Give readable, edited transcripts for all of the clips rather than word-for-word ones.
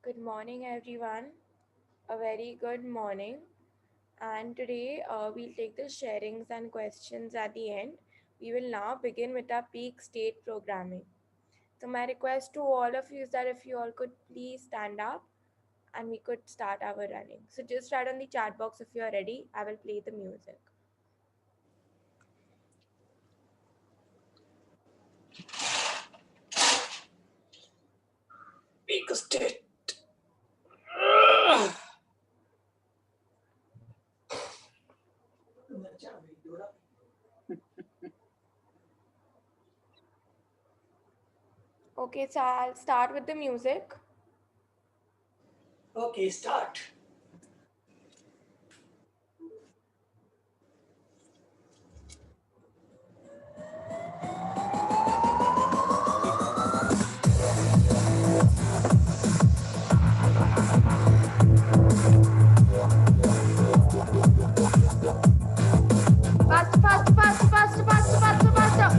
Good morning, everyone. A very good morning. And today we'll take the sharings and questions at the end. We will now begin with our peak state programming. So, my request to all of you is that if you all could please stand up and we could start our running. So, just write on the chat box if you are ready. I will play the music. Peak state. Okay, so I'll start with the music. Okay, start. Faster, faster, faster, faster, faster, faster, faster.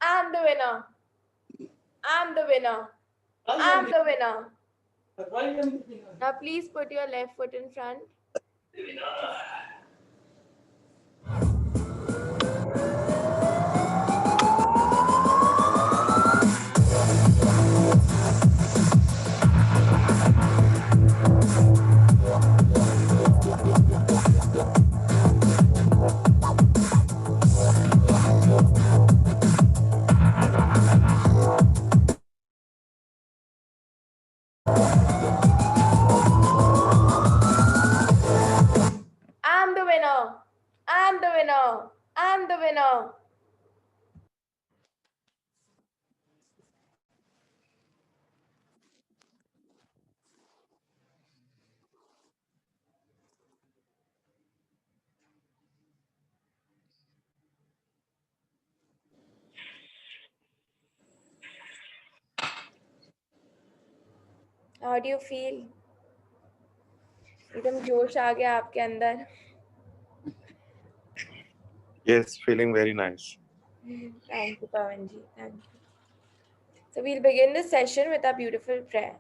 I'm the winner. I'm the winner. I'm the winner. Now please put your left foot in front. I'm the winner. I'm the winner. I'm the winner. How do you feel? एकदम जोश आ गया आपके अंदर. Yes, feeling very nice. Thank you, Pavanji. Thank you. So we'll begin this session with our beautiful prayer.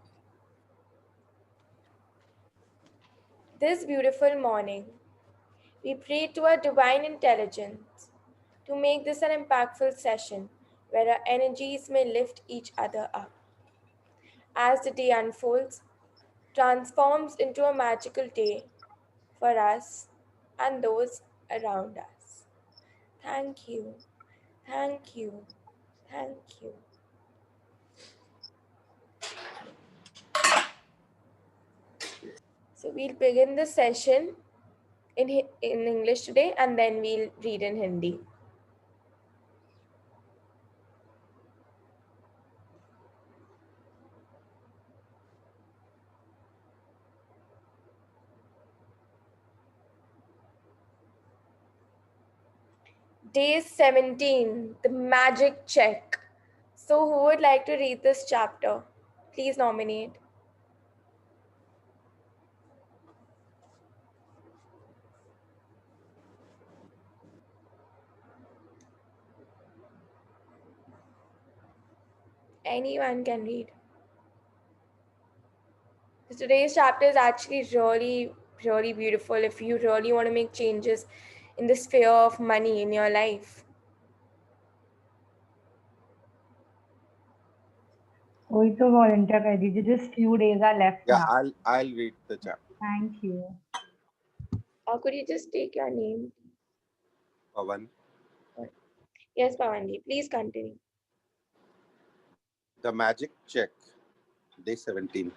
This beautiful morning, we pray to our divine intelligence to make this an impactful session where our energies may lift each other up. As the day unfolds, transforms into a magical day for us and those around us. Thank you, thank you, thank you. So we'll begin the session in English today and then we'll read in Hindi. Day 17, the magic check. So who would like to read this chapter? Please nominate. Anyone can read. So today's chapter is actually really beautiful if you really want to make changes in the sphere of money in your life. कोई तो volunteer कर दीजिए. Just few days are left Yeah, now. I'll read the chapter. Thank you. Or could you just take your name? Pavan. Yes, Pavanji, please continue. The magic check. Day 17.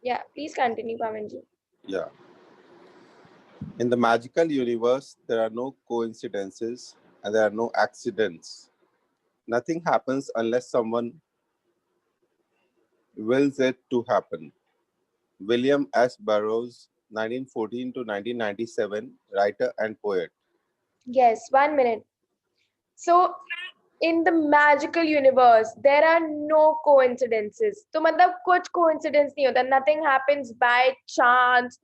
Yeah, please continue, Pavanji. Yeah. In the magical universe, there are no coincidences and there are no accidents. Nothing happens unless someone wills it to happen. William S. Burroughs, 1914 to 1997, writer and poet. Yes, 1 minute. So in the magical universe there are no coincidences. तो मतलब कुछ coincidence नहीं होता. Nothing happens by chance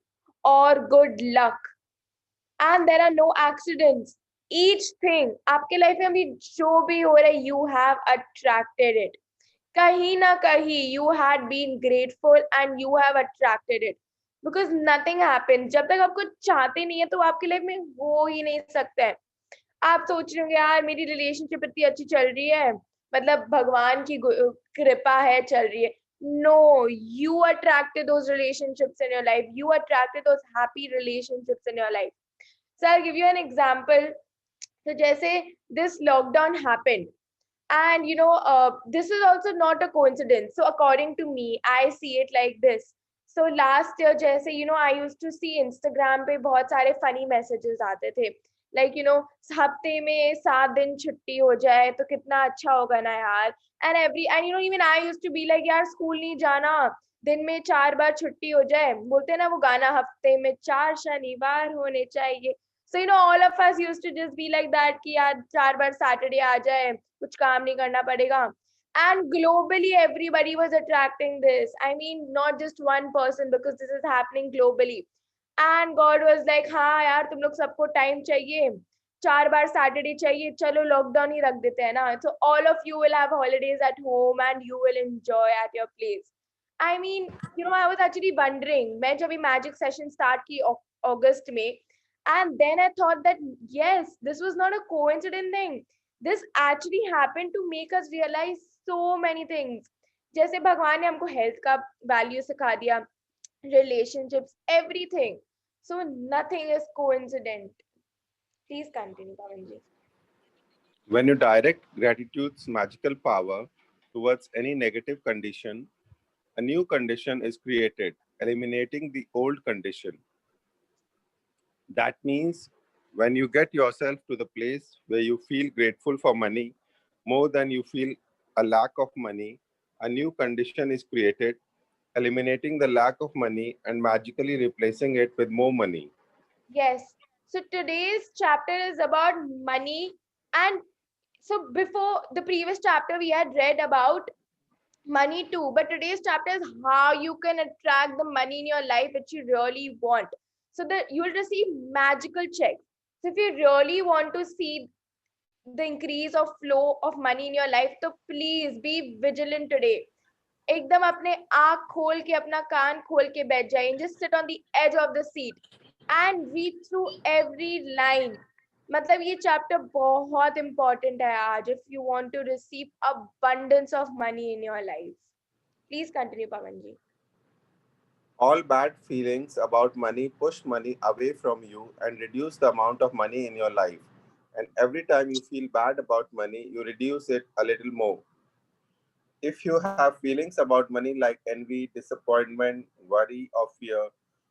or good luck. And there are no accidents. Each thing आपके life में अभी जो भी हो रहा है, you have attracted it. कहीं ना कहीं you had been grateful and you have attracted it. Because nothing happens. जब तक आप कुछ चाहते नहीं है तो आपकी लाइफ में हो ही नहीं सकता है. आप सोच रहे होंगे यार मेरी रिलेशनशिप इतनी अच्छी चल रही है, मतलब भगवान की कृपा है, चल रही है. No, you attracted those relationships in your life. You attracted those happy relationships in your life. So I'll give you an example. So जैसे this lockdown happened, and this is also not a coincidence. So according to me, I see it like this. So last year जैसे I used to see Instagram पे बहुत सारे funny messages आते थे, like हफ्ते में 7 दिन छुट्टी हो जाए तो कितना अच्छा होगा ना यार. And even I used to be like यार स्कूल नहीं जाना, दिन में 4 बार छुट्टी हो जाए. बोलते हैं ना वो गाना, हफ्ते में 4 शनिवार होने चाहिए. So all of us used to just be like that कि यार 4 बार सैटरडे आ जाए, कुछ काम नहीं करना पड़ेगा. And globally everybody was attracting this. I mean not just one person, because this is happening globally. And God was like हाँ यार तुम लोग सबको टाइम चाहिए, 4 बार सैटरडे चाहिए, चलो लॉकडाउन ही रख देते हैं ना. So all of you will have holidays at home and you will enjoy at your place. I mean I was actually wondering, मैं जब ये magic session start की अगस्त में, and then I thought that yes, this was not a coincident thing. This actually happened to make us realize so many things. जैसे भगवान ने हमको health का वैल्यू सिखा दिया, relationships, everything. So nothing is coincident. Please continue, Pawan ji. When you direct gratitude's magical power towards any negative condition, a new condition is created, eliminating the old condition. That means when you get yourself to the place where you feel grateful for money more than you feel a lack of money, a new condition is created, eliminating the lack of money and magically replacing it with more money. Yes. So today's chapter is about money. And so before the previous chapter, we had read about money too, but today's chapter is how you can attract the money in your life which you really want, so that you will receive magical checks. So if you really want to see the increase of flow of money in your life, so please be vigilant today. एकदम अपने आँख खोल के, अपना कान खोल के बैठ जाइए. Just sit on the edge of the seat and read through every line. मतलब ये चैप्टर बहुत important है आज, if you want to receive abundance of money in your life. Please continue, Pawan ji. All bad feelings about money push money away from you and reduce the amount of money in your life. And every time you feel bad about money, you reduce it a little more. If you have feelings about money like envy, disappointment, worry, or fear,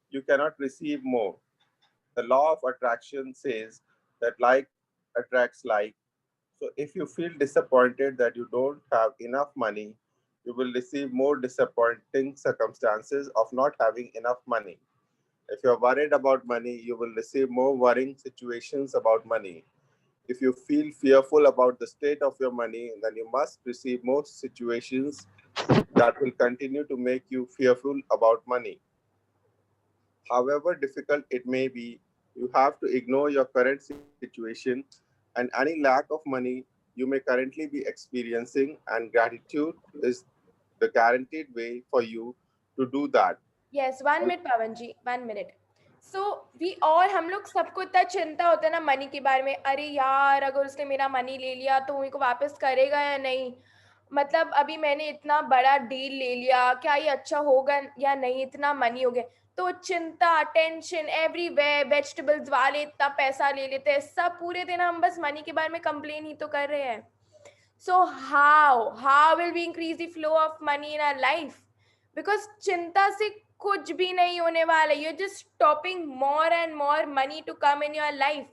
you cannot receive more. The law of attraction says that like attracts like. So if you feel disappointed that you don't have enough money, you will receive more disappointing circumstances of not having enough money. If you're worried about money, you will receive more worrying situations about money. If you feel fearful about the state of your money, then you must receive more situations that will continue to make you fearful about money. However difficult it may be, you have to ignore your current situation and any lack of money you may currently be experiencing, and gratitude is the guaranteed way for you to do that. Yes, 1 minute, Pawan ji, 1 minute. So we all, हम लोग सबको इतना चिंता होता है ना money के बारे में, अरे यार अगर उसने मेरा मनी ले लिया तो मेरे को वापस करेगा या नहीं, मतलब अभी मैंने इतना बड़ा डील ले लिया, क्या ये अच्छा होगा या नहीं, इतना मनी हो गया. तो चिंता, टेंशन एवरीवेयर, वेजिटेबल्स वाले इतना पैसा ले लेते हैं, सब पूरे दिन हम बस मनी के बारे में कंप्लेन ही तो कर रहे हैं. So how will we increase the flow of money in our life? Because चिंता से कुछ भी नहीं होने वाला. You're just stopping more and more money to come in your life.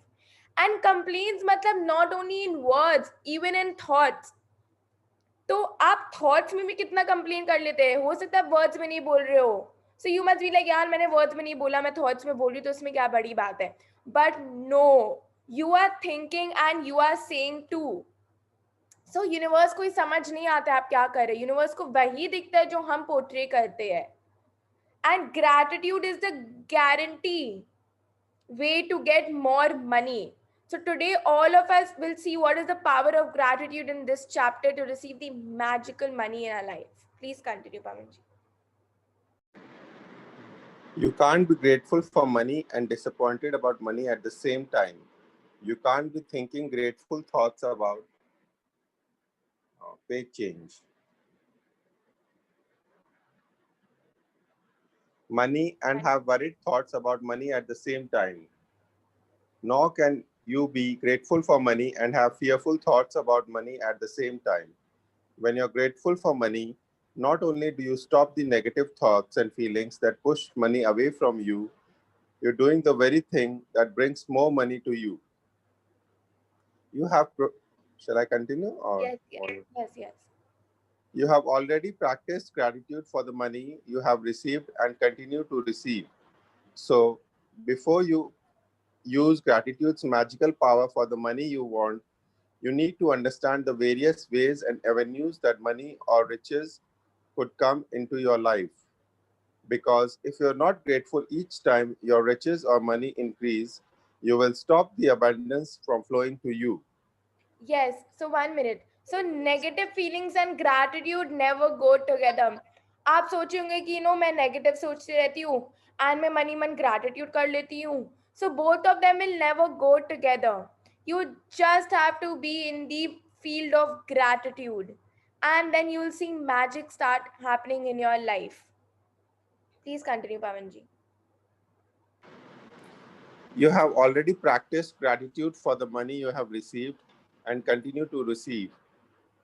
And complaints मतलब not only in words, even in thoughts. तो आप थॉट्स में भी कितना कंप्लेन कर लेते हैं, हो सकता है वर्ड्स में नहीं बोल रहे हो. So you must be like यार मैंने वर्ड्स में नहीं बोला, मैं थॉट्स में बोल रही हूँ, तो उसमें क्या बड़ी बात है. But no, you are thinking and you are saying to. So universe को ही समझ नहीं आता है आप क्या कर रहे हैं, यूनिवर्स को वही दिखता है जो हम पोर्ट्रे करते हैं. And gratitude is the guarantee way to get more money. So today all of us will see what is the power of gratitude in this chapter to receive the magical money in our life. Please continue, Pavanji. You can't be grateful for money and disappointed about money at the same time. You can't be thinking grateful thoughts about pay change, money, and have worried thoughts about money at the same time. Nor can you be grateful for money and have fearful thoughts about money at the same time. When you're grateful for money, not only do you stop the negative thoughts and feelings that push money away from you, you're doing the very thing that brings more money to you. You have, shall I continue or? Yes. You have already practiced gratitude for the money you have received and continue to receive. So, before you use gratitude's magical power for the money you want, you need to understand the various ways and avenues that money or riches could come into your life. Because if you're not grateful each time your riches or money increase, you will stop the abundance from flowing to you. Yes, so 1 minute. So negative feelings and gratitude never go together. आप सोचेंगे कि मैं negative सोचती रहती हूँ and मैं money मन gratitude कर लेती हूँ. So both of them will never go together. You just have to be in the field of gratitude and then you will see magic start happening in your life. Please continue, Pavanji. You have already practiced gratitude for the money you have received and continue to receive.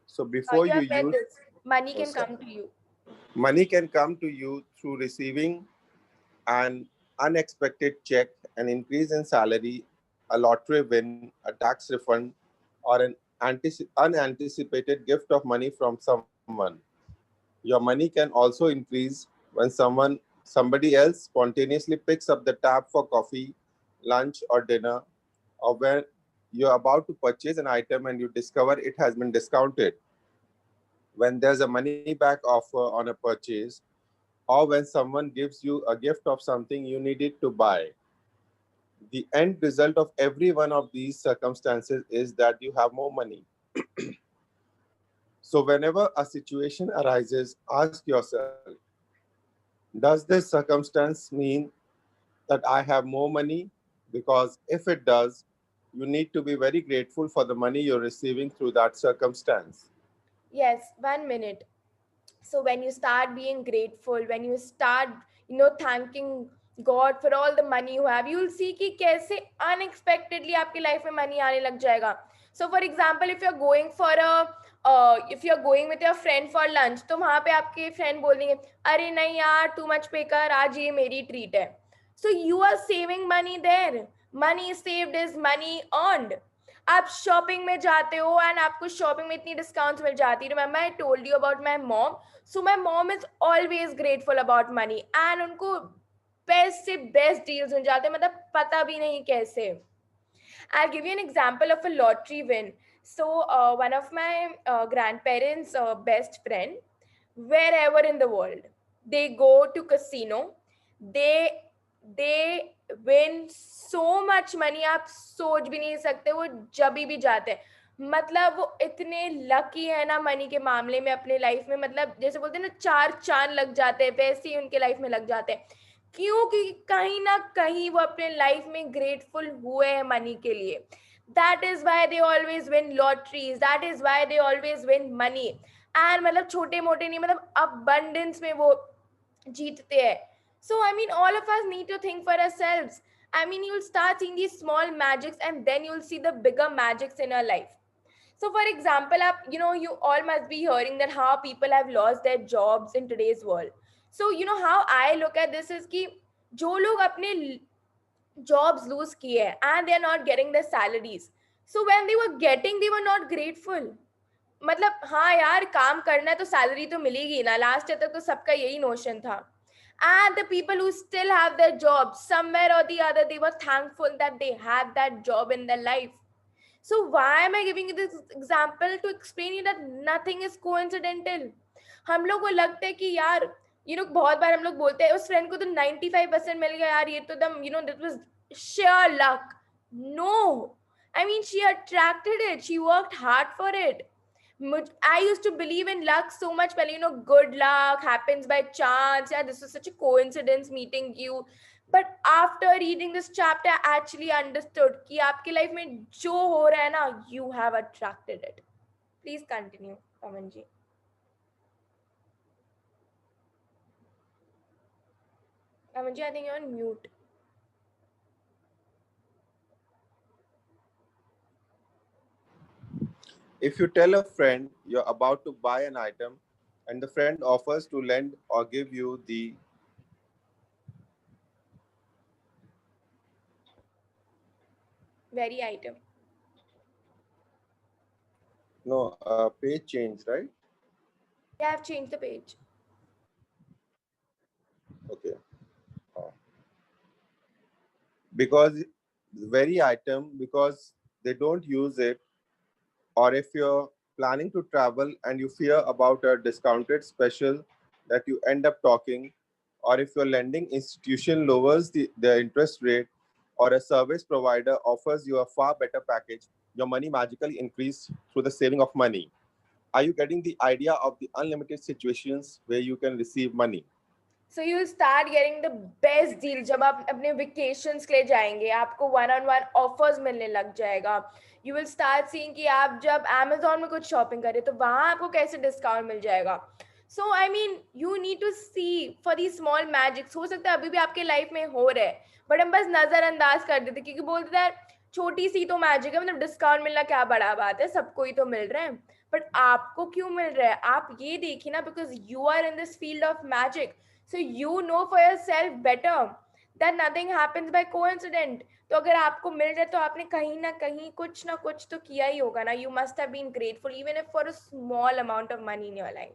So before You you have read use, this. Money can yes, come to you. money can come to you through receiving an unexpected check, an increase in salary, a lottery win, a tax refund, or an unanticipated gift of money from someone. Your money can also increase when somebody else spontaneously picks up the tab for coffee, lunch, or dinner, or when you're about to purchase an item and you discover it has been discounted. When there's a money back offer on a purchase, or when someone gives you a gift of something you needed to buy. The end result of every one of these circumstances is that you have more money. So, whenever a situation arises, ask yourself, does this circumstance mean that I have more money? Because if it does, you need to be very grateful for the money you're receiving through that circumstance. Yes, 1 minute. So when you start being grateful, when you start thanking God for all the money you have, you will see कि कैसे unexpectedly आपकी life में money आने लग जाएगा. So for example, if you're going with your friend for lunch, तो वहाँ पे आपके friend बोल देंगे अरे नहीं यार too much pay कर, आज ये मेरी treat है. So you are saving money there. Money saved is money earned. आप शॉपिंग में जाते हो एंड आपको शॉपिंग में इतनी डिस्काउंट्स मिल जाती है. Remember I told you about my mom. So my mom is always grateful about money and उनको बेस्ट से बेस्ट डील्स मिल जाते हैं, मतलब पता भी नहीं कैसे. I'll give you an example of a lottery win. So, one of my grandparents' best friend, wherever in the world, they go to casino, they they win so much money. आप सोच भी नहीं सकते वो जब भी जाते हैं. मतलब वो इतने लकी है ना मनी के मामले में अपने लाइफ में, मतलब जैसे बोलते हैं ना चार चांद लग जाते हैं वैसे ही उनके लाइफ में लग जाते हैं. क्यों? क्योंकि कहीं ना कहीं वो अपने लाइफ में ग्रेटफुल हुए हैं मनी के लिए. That is why they always win lotteries, that is why they always win money. And मतलब छोटे मोटे नहीं, मतलब अबंडेंस में वो जीतते हैं. So I mean all of us need to think for ourselves. I mean, you'll start seeing these small magics and then you'll see the bigger magics in your life. So, for example, you all must be hearing that how people have lost their jobs in today's world. So, how I look at this is कि जो लोग अपने jobs lose किए and they are not getting their salaries. So, when they were getting, they were not grateful. मतलब हाँ यार काम करना है तो सैलरी तो मिलेगी ना, लास्ट ईयर तक तो सबका यही नोशन था. And the people who still have their jobs, somewhere or the other, they were thankful that they had that job in their life. So why am I giving you this example? To explain you that nothing is coincidental. हम लोग को लगता है कि यार बहुत बार हम लोग बोलते हैं उस फ्रेंड को तो 95% मिल गया यार, ये तो दम that was sheer luck. No, I mean she attracted it, she worked hard for it. I used to believe in luck so much. Well, good luck happens by chance. Yeah, this was such a coincidence meeting you. But after reading this chapter, I actually understood कि आपके life में जो हो रहा है ना, you have attracted it. Please continue, Pawan ji. Pawan ji, I think you're on mute. If you tell a friend you're about to buy an item and the friend offers to lend or give you the Very item. no page change, right? Yeah, I've changed the page. Okay. Uh, because very item, because they don't use it, or if you're planning to travel and you fear about a discounted special that you end up talking, or if your lending institution lowers the interest rate, or a service provider offers you a far better package, your money magically increase through the saving of money. Are you getting the idea of the unlimited situations where you can receive money? So you will start getting the best deal जब आप अपने vacations के लिए जाएंगे, आपको one on one offers मिलने लग जाएगा. You will start seeing कि आप जब Amazon में कुछ shopping करें तो वहाँ आपको कैसे discount मिल जाएगा. So I mean you need to see for these small magics. हो सकता है अभी भी आपके life में हो रहे हैं, but हम बस नजरअंदाज कर देते क्योंकि बोलते हैं छोटी सी तो मैजिक है, मतलब डिस्काउंट मिलना क्या बड़ा बात है, सबको ही तो मिल रहा है. बट आपको क्यों मिल रहा है आप ये देखिए ना, because you are in this field of magic. So you know for yourself better that nothing happens by coincidence. तो अगर आपको मिल रहा है तो आपने कहीं ना कुछ तो किया ही होगा ना. You must have been grateful even if for a small amount of money in your life.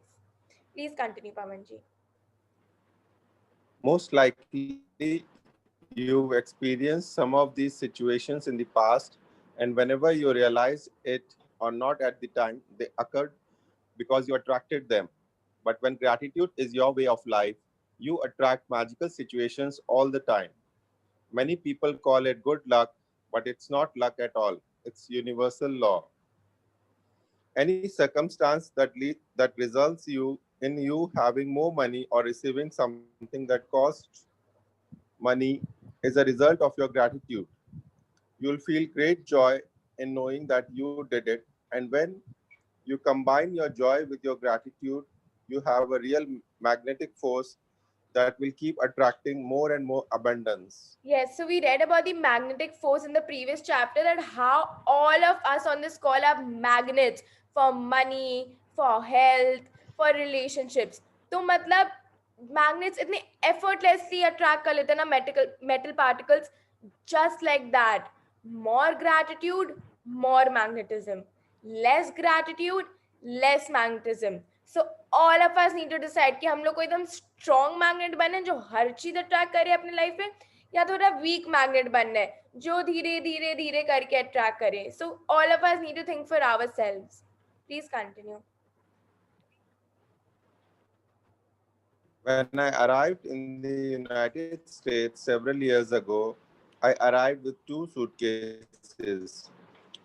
Please continue, Pawan ji. Most likely, you've experienced some of these situations in the past, and whenever you realize it or not at the time, they occurred because you attracted them. But when gratitude is your way of life, you attract magical situations all the time. Many people call it good luck, but it's not luck at all. It's universal law. Any circumstance that results in you having more money or receiving something that costs money is a result of your gratitude. You'll feel great joy in knowing that you did it, and when you combine your joy with your gratitude, you have a real magnetic force that will keep attracting more and more abundance. Yes, so we read about the magnetic force in the previous chapter, that how all of us on this call are magnets for money, for health, for relationships. तो मतलब magnets इतने effortlessly attract कर लेते हैं ना metal particles, just like that. More gratitude, more magnetism. Less gratitude, less magnetism. So all of us need to decide कि हम लोग को एकदम strong magnet बने जो हर चीज attract करे अपने लाइफ में, या थोड़ा वीक मैग्नेट बनना है जो धीरे धीरे धीरे करके अट्रैक्ट करे. So all of us need to think for ourselves. Please continue. When I arrived in the United States several years ago, I arrived with 2 suitcases.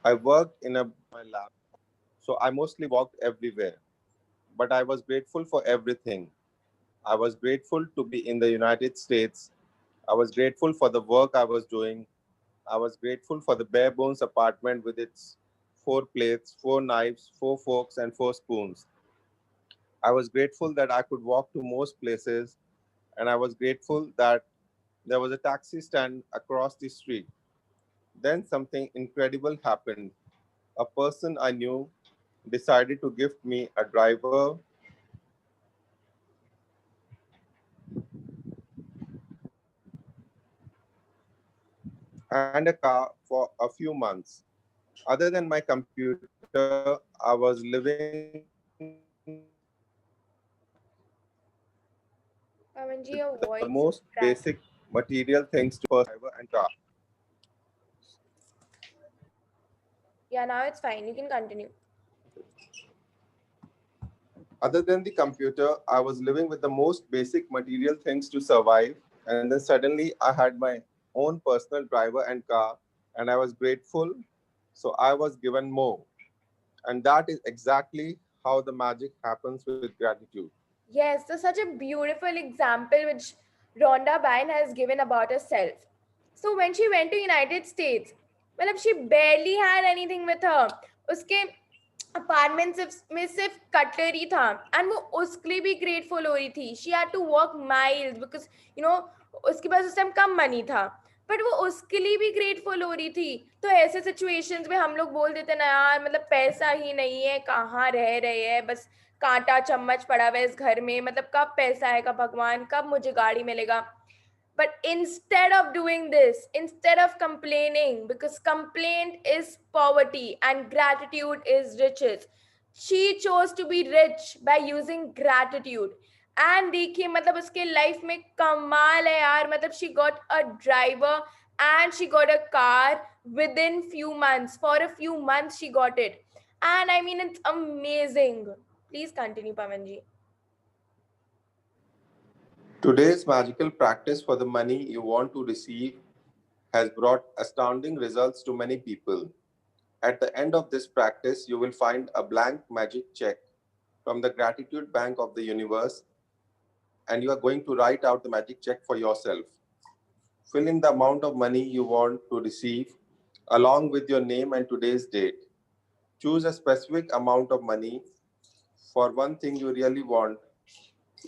I worked in my lab, so I mostly walked everywhere. But I was grateful for everything. I was grateful to be in the United States. I was grateful for the work I was doing. I was grateful for the bare bones apartment with its 4 plates, 4 knives, 4 forks, and 4 spoons. I was grateful that I could walk to most places, and I was grateful that there was a taxi stand across the street. Then something incredible happened. A person I knew decided to gift me a driver and a car for a few months. Other than my computer, I was living Pavan with ji, your the voice most basic material things to person, driver and car. Yeah, now it's fine. You can continue. Other than the computer, I was living with the most basic material things to survive. And then suddenly I had my own personal driver and car, and I was grateful. So I was given more. And that is exactly how the magic happens with gratitude. Yes, so such a beautiful example which Rhonda Byrne has given about herself. So when she went to United States, मतलब she barely had anything with her. उसके apartment में सिर्फ cutlery था and वो उसके लिए भी grateful हो रही थी. She had to work miles because you know उसके पास उस टाइम कम मनी था, बट वो उसके लिए भी ग्रेटफुल हो रही थी. तो ऐसे सिचुएशंस में हम लोग बोल देते ना यार मतलब पैसा ही नहीं है, कहाँ रह रहे हैं, बस कांटा चम्मच पड़ा हुआ है इस घर में, मतलब कब पैसा आएगा भगवान, कब मुझे गाड़ी मिलेगा. But instead of doing this, instead of complaining, because complaint is poverty and gratitude is riches, she chose to be rich by using gratitude. And देखिए मतलब उसके लाइफ में कमाल है यार, मतलब she got a driver and she got a car within few months. For a few months she got it. And I mean it's amazing. Please continue, Pavanji. Today's magical practice for the money you want to receive has brought astounding results to many people. At the end of this practice, you will find a blank magic check from the gratitude bank of the universe, and you are going to write out the magic check for yourself. Fill in the amount of money you want to receive along with your name and today's date. Choose a specific amount of money for one thing you really want,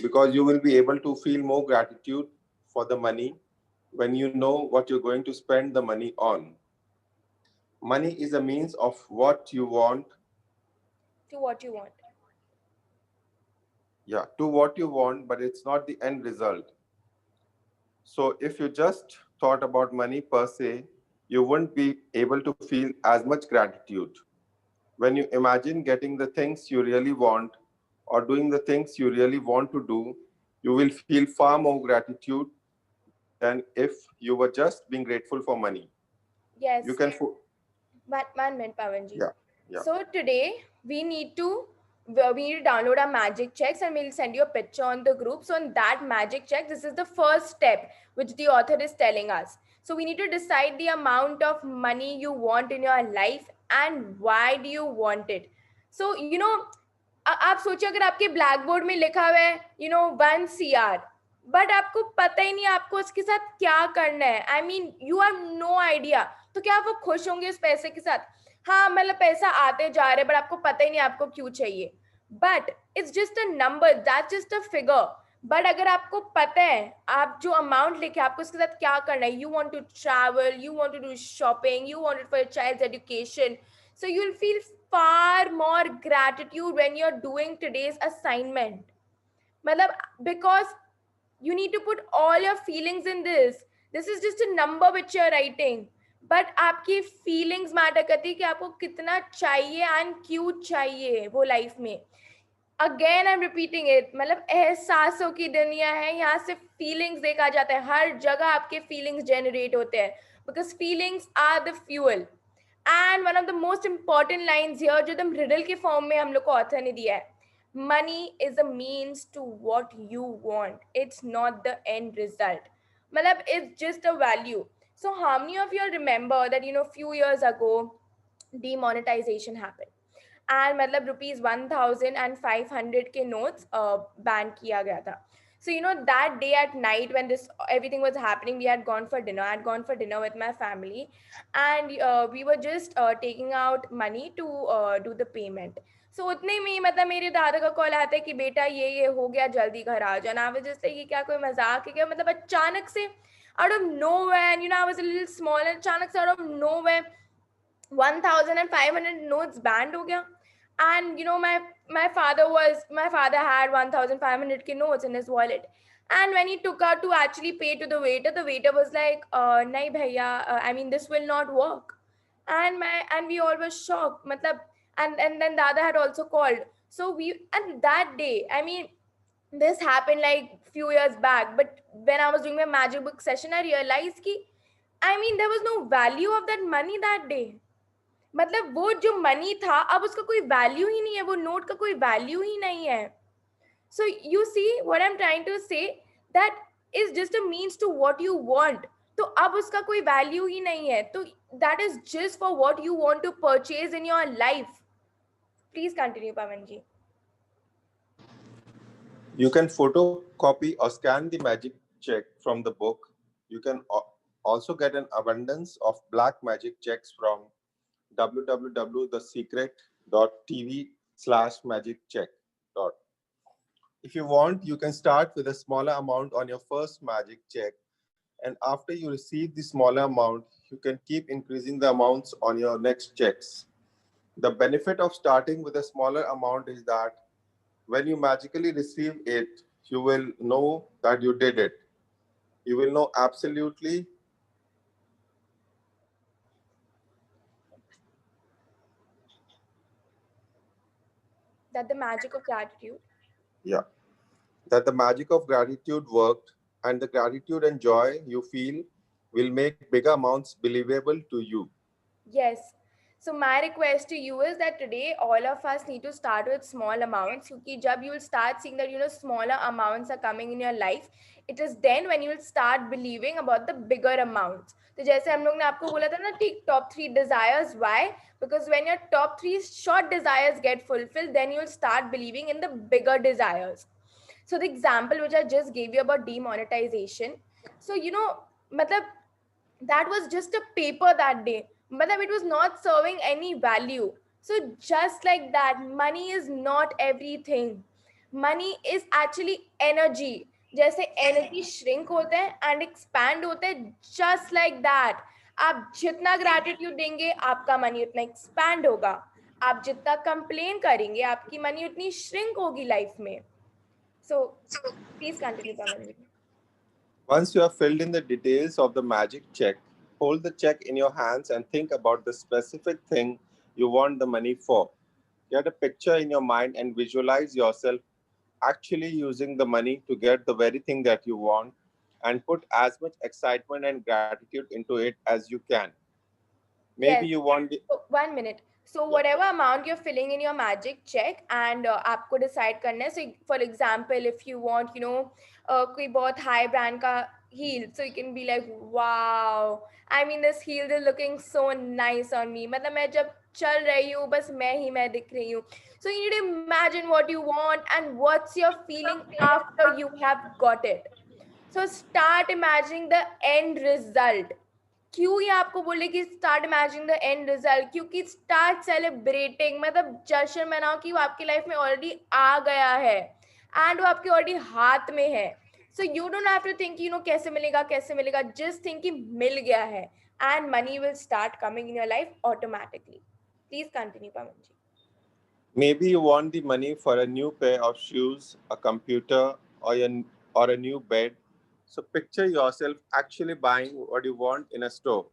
because you will be able to feel more gratitude for the money when you know what you're going to spend the money on. Money is a means of what you want, To what you want. yeah, to what you want, but it's not the end result. So if you just thought about money per se, you wouldn't be able to feel as much gratitude. When you imagine getting the things you really want or doing the things you really want to do, you will feel far more gratitude than if you were just being grateful for money. You Yes. can, One minute, Pavanji. yeah, yeah. So today we need to download our magic checks and we'll send you a picture on the group. So on that magic check, this is the first step which the author is telling us. So we need to decide the amount of money you want in your life and why do you want it. So आप सोचिए अगर आपके black board में लिखा हुआ है 1 CR, but आपको पता ही नहीं आपको उसके साथ क्या करना है. I mean you have no idea. तो क्या आप वो खुश होंगे उस पैसे के साथ? हाँ मतलब पैसा आते जा रहे बट आपको पता ही नहीं आपको क्यों चाहिए. But it's just a number, that's just a figure. But अगर आपको पता है आप जो अमाउंट लेके आपको उसके साथ क्या करना है, you want to travel, you want to do shopping, you want it for your child's education, so you'll feel far more gratitude when you're doing today's assignment. Matlab, because you need to put all your feelings in this. This is just a number which you're writing, but आपकी feelings matter करती है कि आपको कितना चाहिए and क्यों चाहिए वो life में. Again I am repeating it, मतलब एहसासों की दुनिया है, यहाँ से फीलिंग्स देखा जाता है, हर जगह आपके फीलिंग्स जनरेट होते हैं because feelings are the fuel. And one of the most important lines here जो एकदम रिडल के फॉर्म में हम लोग को ऑथर ने दिया है, money is a means to what you want, it's not the end result. मतलब it's just a value. So how many of you remember that few years ago demonetization happened and मतलब ₹1,500 के notes ban किया गया था. So that day at night when this everything was happening, we had gone for dinner. I had gone for dinner with my family, and we were just taking out money to do the payment. So उतने में ही मतलब मेरे दादा का call आता है कि बेटा ये हो गया, जल्दी घर आ जाना. I was just like, ये क्या कोई मजाक है क्या? मतलब अचानक से out of nowhere, and I was a little small, and अचानक से out of nowhere 1,500 notes banned हो गया. And my father had 1,500 k notes in his wallet, and when he took out to actually pay to the waiter was like, nahi bhaiya, I mean this will not work. And we all were shocked, matlab. And then dada had also called. So we, and that day, I mean this happened like few years back, but when I was doing my magic book session I realized ki, I mean there was no value of that money that day. मतलब वो जो money था अब उसका कोई value ही नहीं है, वो नोट का कोई वैल्यू ही नहीं है. So you see what I'm trying to say, that is just a means to what you want. तो अब उसका कोई वैल्यू ही नहीं है. तो that is just for what you want to purchase in your life. Please continue, Pavan ji. You can photocopy or scan the magic check from the book. You can also get an abundance of black magic checks from www.thesecret.tv/magiccheck. If you want, you can start with a smaller amount on your first magic check, and after you receive the smaller amount, you can keep increasing the amounts on your next checks. The benefit of starting with a smaller amount is that when you magically receive it, you will know that you did it. You will know absolutely, That the magic of gratitude. yeah, that the magic of gratitude worked, and the gratitude and joy you feel will make bigger amounts believable to you. Yes. So my request to you is that today all of us need to start with small amounts. क्योंकि जब you will start seeing that smaller amounts are coming in your life, it is then when you will start believing about the bigger amounts. तो जैसे हम लोग ने आपको बोला था ना, take top 3 desires. Why? Because when your top 3 short desires get fulfilled, then you will start believing in the bigger desires. So the example which I just gave you about demonetization. So matlab, that was just a paper that day, but it was not serving any value. So just like that, money is not everything. Money is actually energy. जैसे energy shrink होते हैं and expand होते हैं, just like that. आप जितना gratitude देंगे आपका money उतना एक्सपैंड होगा. आप जितना कंप्लेन करेंगे आपकी मनी उतनी श्रिंक होगी लाइफ में. So please continue Pavan ji. Once you have filled in the details of the magic check, hold the check in your hands and think about the specific thing you want the money for. Get a picture in your mind and visualize yourself actually using the money to get the very thing that you want, and put as much excitement and gratitude into it as you can. Maybe Yes. you want the So, 1 minute. So yeah. whatever amount you're filling in your magic check, and आपको decide करना है. So for example, if you want, कोई बहुत high brand का heel, so you can be like, wow, I mean this heel is looking so nice on me. मतलब मैं जब चल रही हूँ बस मैं दिख रही हूँ. So you need to imagine what you want and what's your feeling after you have got it. So start imagining the end result. क्यों ये आपको बोले कि start imagining the end result? क्योंकि स्टार्ट सेलिब्रेटिंग, मतलब जश्न मनाओ कि वो आपकी लाइफ में ऑलरेडी आ गया है एंड वो आपके ऑलरेडी हाथ में है. So you don't have to think कैसे मिलेगा कैसे मिलेगा, जस्ट थिंक कि मिल गया है and money will start coming in your life automatically. Please continue Pavan ji. Maybe you want the money for a new pair of shoes, a computer, or a new bed. So picture yourself actually buying what you want in a store.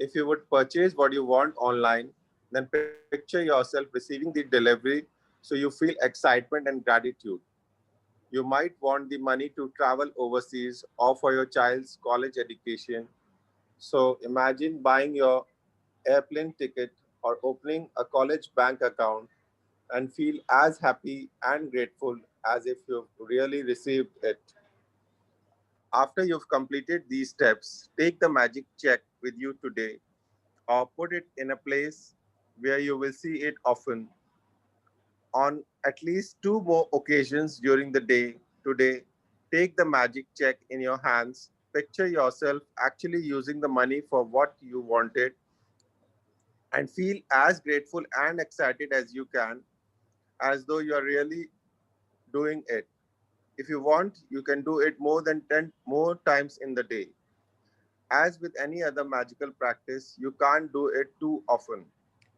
If you would purchase what you want online, then picture yourself receiving the delivery so you feel excitement and gratitude. You might want the money to travel overseas or for your child's college education. So imagine buying your airplane ticket or opening a college bank account and feel as happy and grateful as if you've really received it. After you've completed these steps, take the magic check with you today or put it in a place where you will see it often. On at least two more occasions during the day today, take the magic check in your hands. Picture yourself actually using the money for what you wanted and feel as grateful and excited as you can, as though you are really doing it. If you want, you can do it more than 10 more times in the day. As with any other magical practice, you can't do it too often.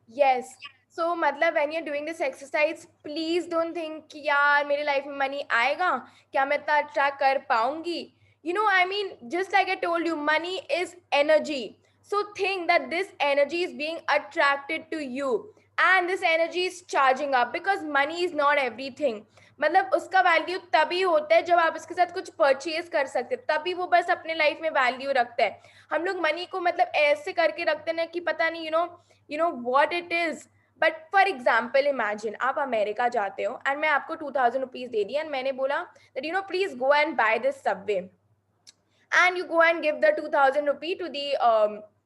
Yes. So मतलब when you're doing this exercise, please don't think कि यार मेरे life में money आएगा, क्या मैं इतना attract कर पाऊंगी. I mean, just like I told you, money is energy. So think that this energy is being attracted to you and this energy is charging up, because money is not everything. मतलब उसका value तभी होता है जब आप उसके साथ कुछ परचेज कर सकते हैं, तभी वो बस अपने लाइफ में वैल्यू रखता है। हम लोग मनी को मतलब ऐसे करके रखते हैं ना कि पता नहीं you know what it is. But for example imagine आप अमेरिका जाते हो एंड मैं आपको 2000 रुपीज दे दी एंड मैंने बोला that please go and buy this subway, and you go and give the 2000 rupee to the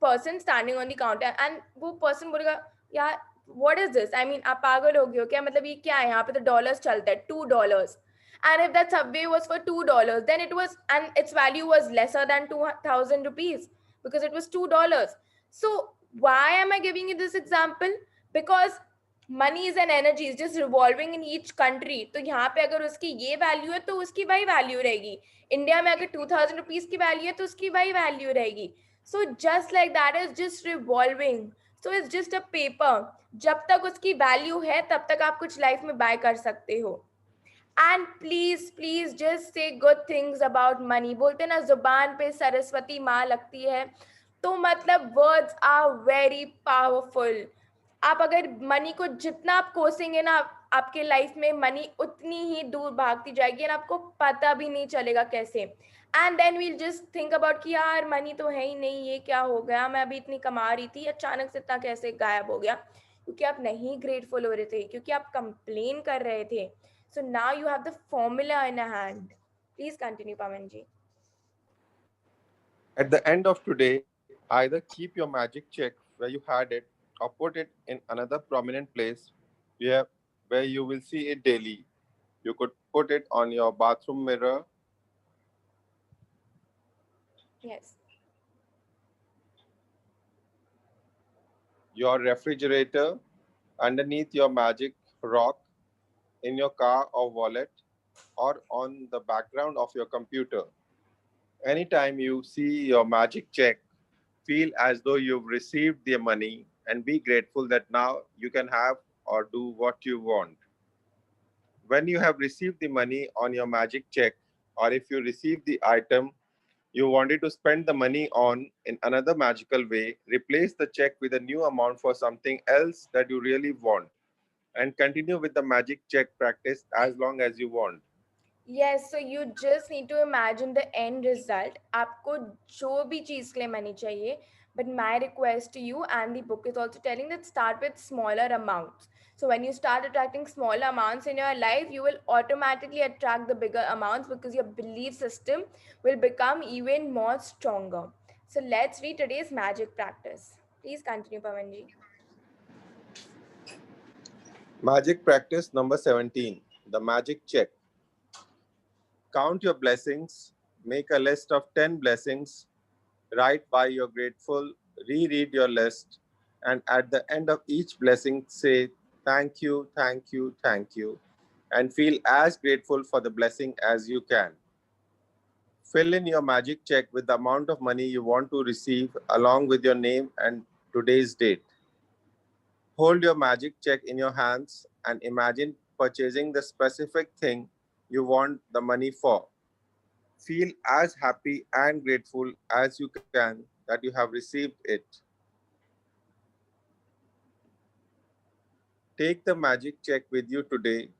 person standing on the counter, and वो person बोलेगा यार what is this, I mean आप पागल हो गए हो क्या, मतलब ये क्या है, यहाँ पे तो डॉलर्स चलता है, $2. And if that subway was for $2, then it was, and its value was lesser than 2000 rupees because it was $2. So why am I giving you this example? Because money is an energy, is just revolving in each country. तो यहाँ पे अगर उसकी ये value है तो उसकी वही वैल्यू रहेगी। इंडिया में अगर 2000 रुपीज की वैल्यू है तो उसकी वही वैल्यू रहेगी। So just like that is just revolving. So it's just a paper, जब तक उसकी वैल्यू है तब तक आप कुछ लाइफ में बाय कर सकते हो। And please please just say good things about money. बोलते हैं ना जुबान पे सरस्वती माँ लगती है, तो मतलब वर्ड्स आर वेरी पावरफुल। आप अगर मनी को जितना आप कोसेंगे ना, आपके लाइफ में मनी उतनी ही दूर भागती जाएगी और आपको पता भी नहीं चलेगा कैसे। And then we'll just think about कि यार मनी तो है ही नहीं, ये क्या हो गया, मैं अभी इतनी कमा रही थी अचानक से इतना कैसे गायब हो गया, क्योंकि आप नहीं ग्रेटफुल हो रहे थे, क्योंकि आप कंप्लेन कर रहे थे। So now you have the formula in a hand. Please continue Pavan ji. At the end of today, either keep your magic check where you had it or put it in another prominent place where, where you will see it daily. You could put it on your bathroom mirror, Yes. your refrigerator, underneath your magic rock, in your car or wallet, or on the background of your computer. Anytime you see your magic check, feel as though you've received the money and be grateful that now you can have or do what you want. When you have received the money on your magic check, or if you receive the item you wanted to spend the money on in another magical way, replace the check with a new amount for something else that you really want and continue with the magic check practice as long as you want. Yes, so you just need to imagine the end result. आपको जो भी चीज़ के लिए money चाहिए, but my request to you, and the book is also telling that start with smaller amounts. So when you start attracting smaller amounts in your life, you will automatically attract the bigger amounts because your belief system will become even more stronger. So let's read today's magic practice. Please continue, Pavanji. Magic practice number 17, the magic check. Count your blessings, make a list of 10 blessings, write why you're grateful, reread your list, and at the end of each blessing, say thank you, thank you, thank you, and feel as grateful for the blessing as you can. Fill in your magic check with the amount of money you want to receive along with your name and today's date. Hold your magic check in your hands and imagine purchasing the specific thing you want the money for. Feel as happy and grateful as you can that you have received it. Take the magic check with you today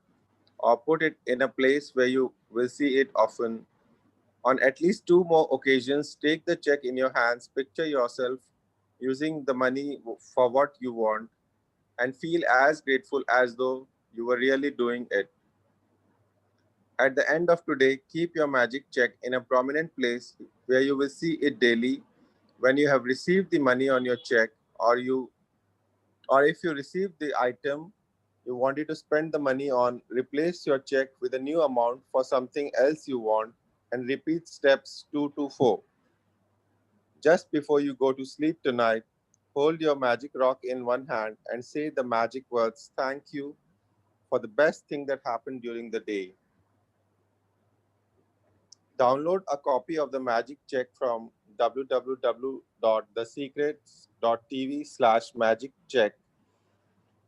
or put it in a place where you will see it often. On at least two more occasions, take the check in your hands, picture yourself using the money for what you want, and feel as grateful as though you were really doing it. At the end of today, keep your magic check in a prominent place where you will see it daily. When you have received the money on your check, or if you receive the item you wanted to spend the money on, replace your check with a new amount for something else you want and repeat steps 2 to 4. Just before you go to sleep tonight, hold your magic rock in one hand and say the magic words thank you for the best thing that happened during the day. Download a copy of the magic check from www.thesecrets.tv/magiccheck.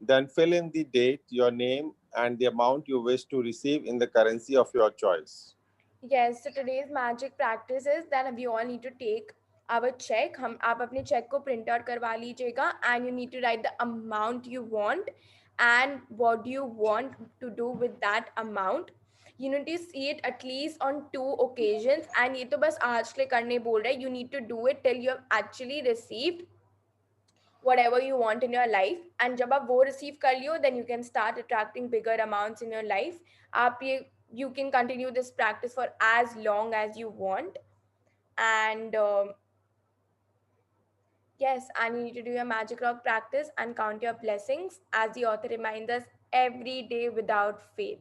Then fill in the date, your name, and the amount you wish to receive in the currency of your choice. Yes, so today's magic practice is that we all need to take our check. हम आप अपने check को print out करवा लीजिएगा and you need to write the amount you want and what do you want to do with that amount. You need to see it at least on 2 occasions, and ये तो बस आज के लिए करने बोल रहे हैं. You need to do it till you have actually received whatever you want in your life. And जब आप वो receive कर लियो, then you can start attracting bigger amounts in your life. आप ये you can continue this practice for as long as you want. And yes, and you need to do your magic rock practice and count your blessings, as the author reminds us, every day without fail.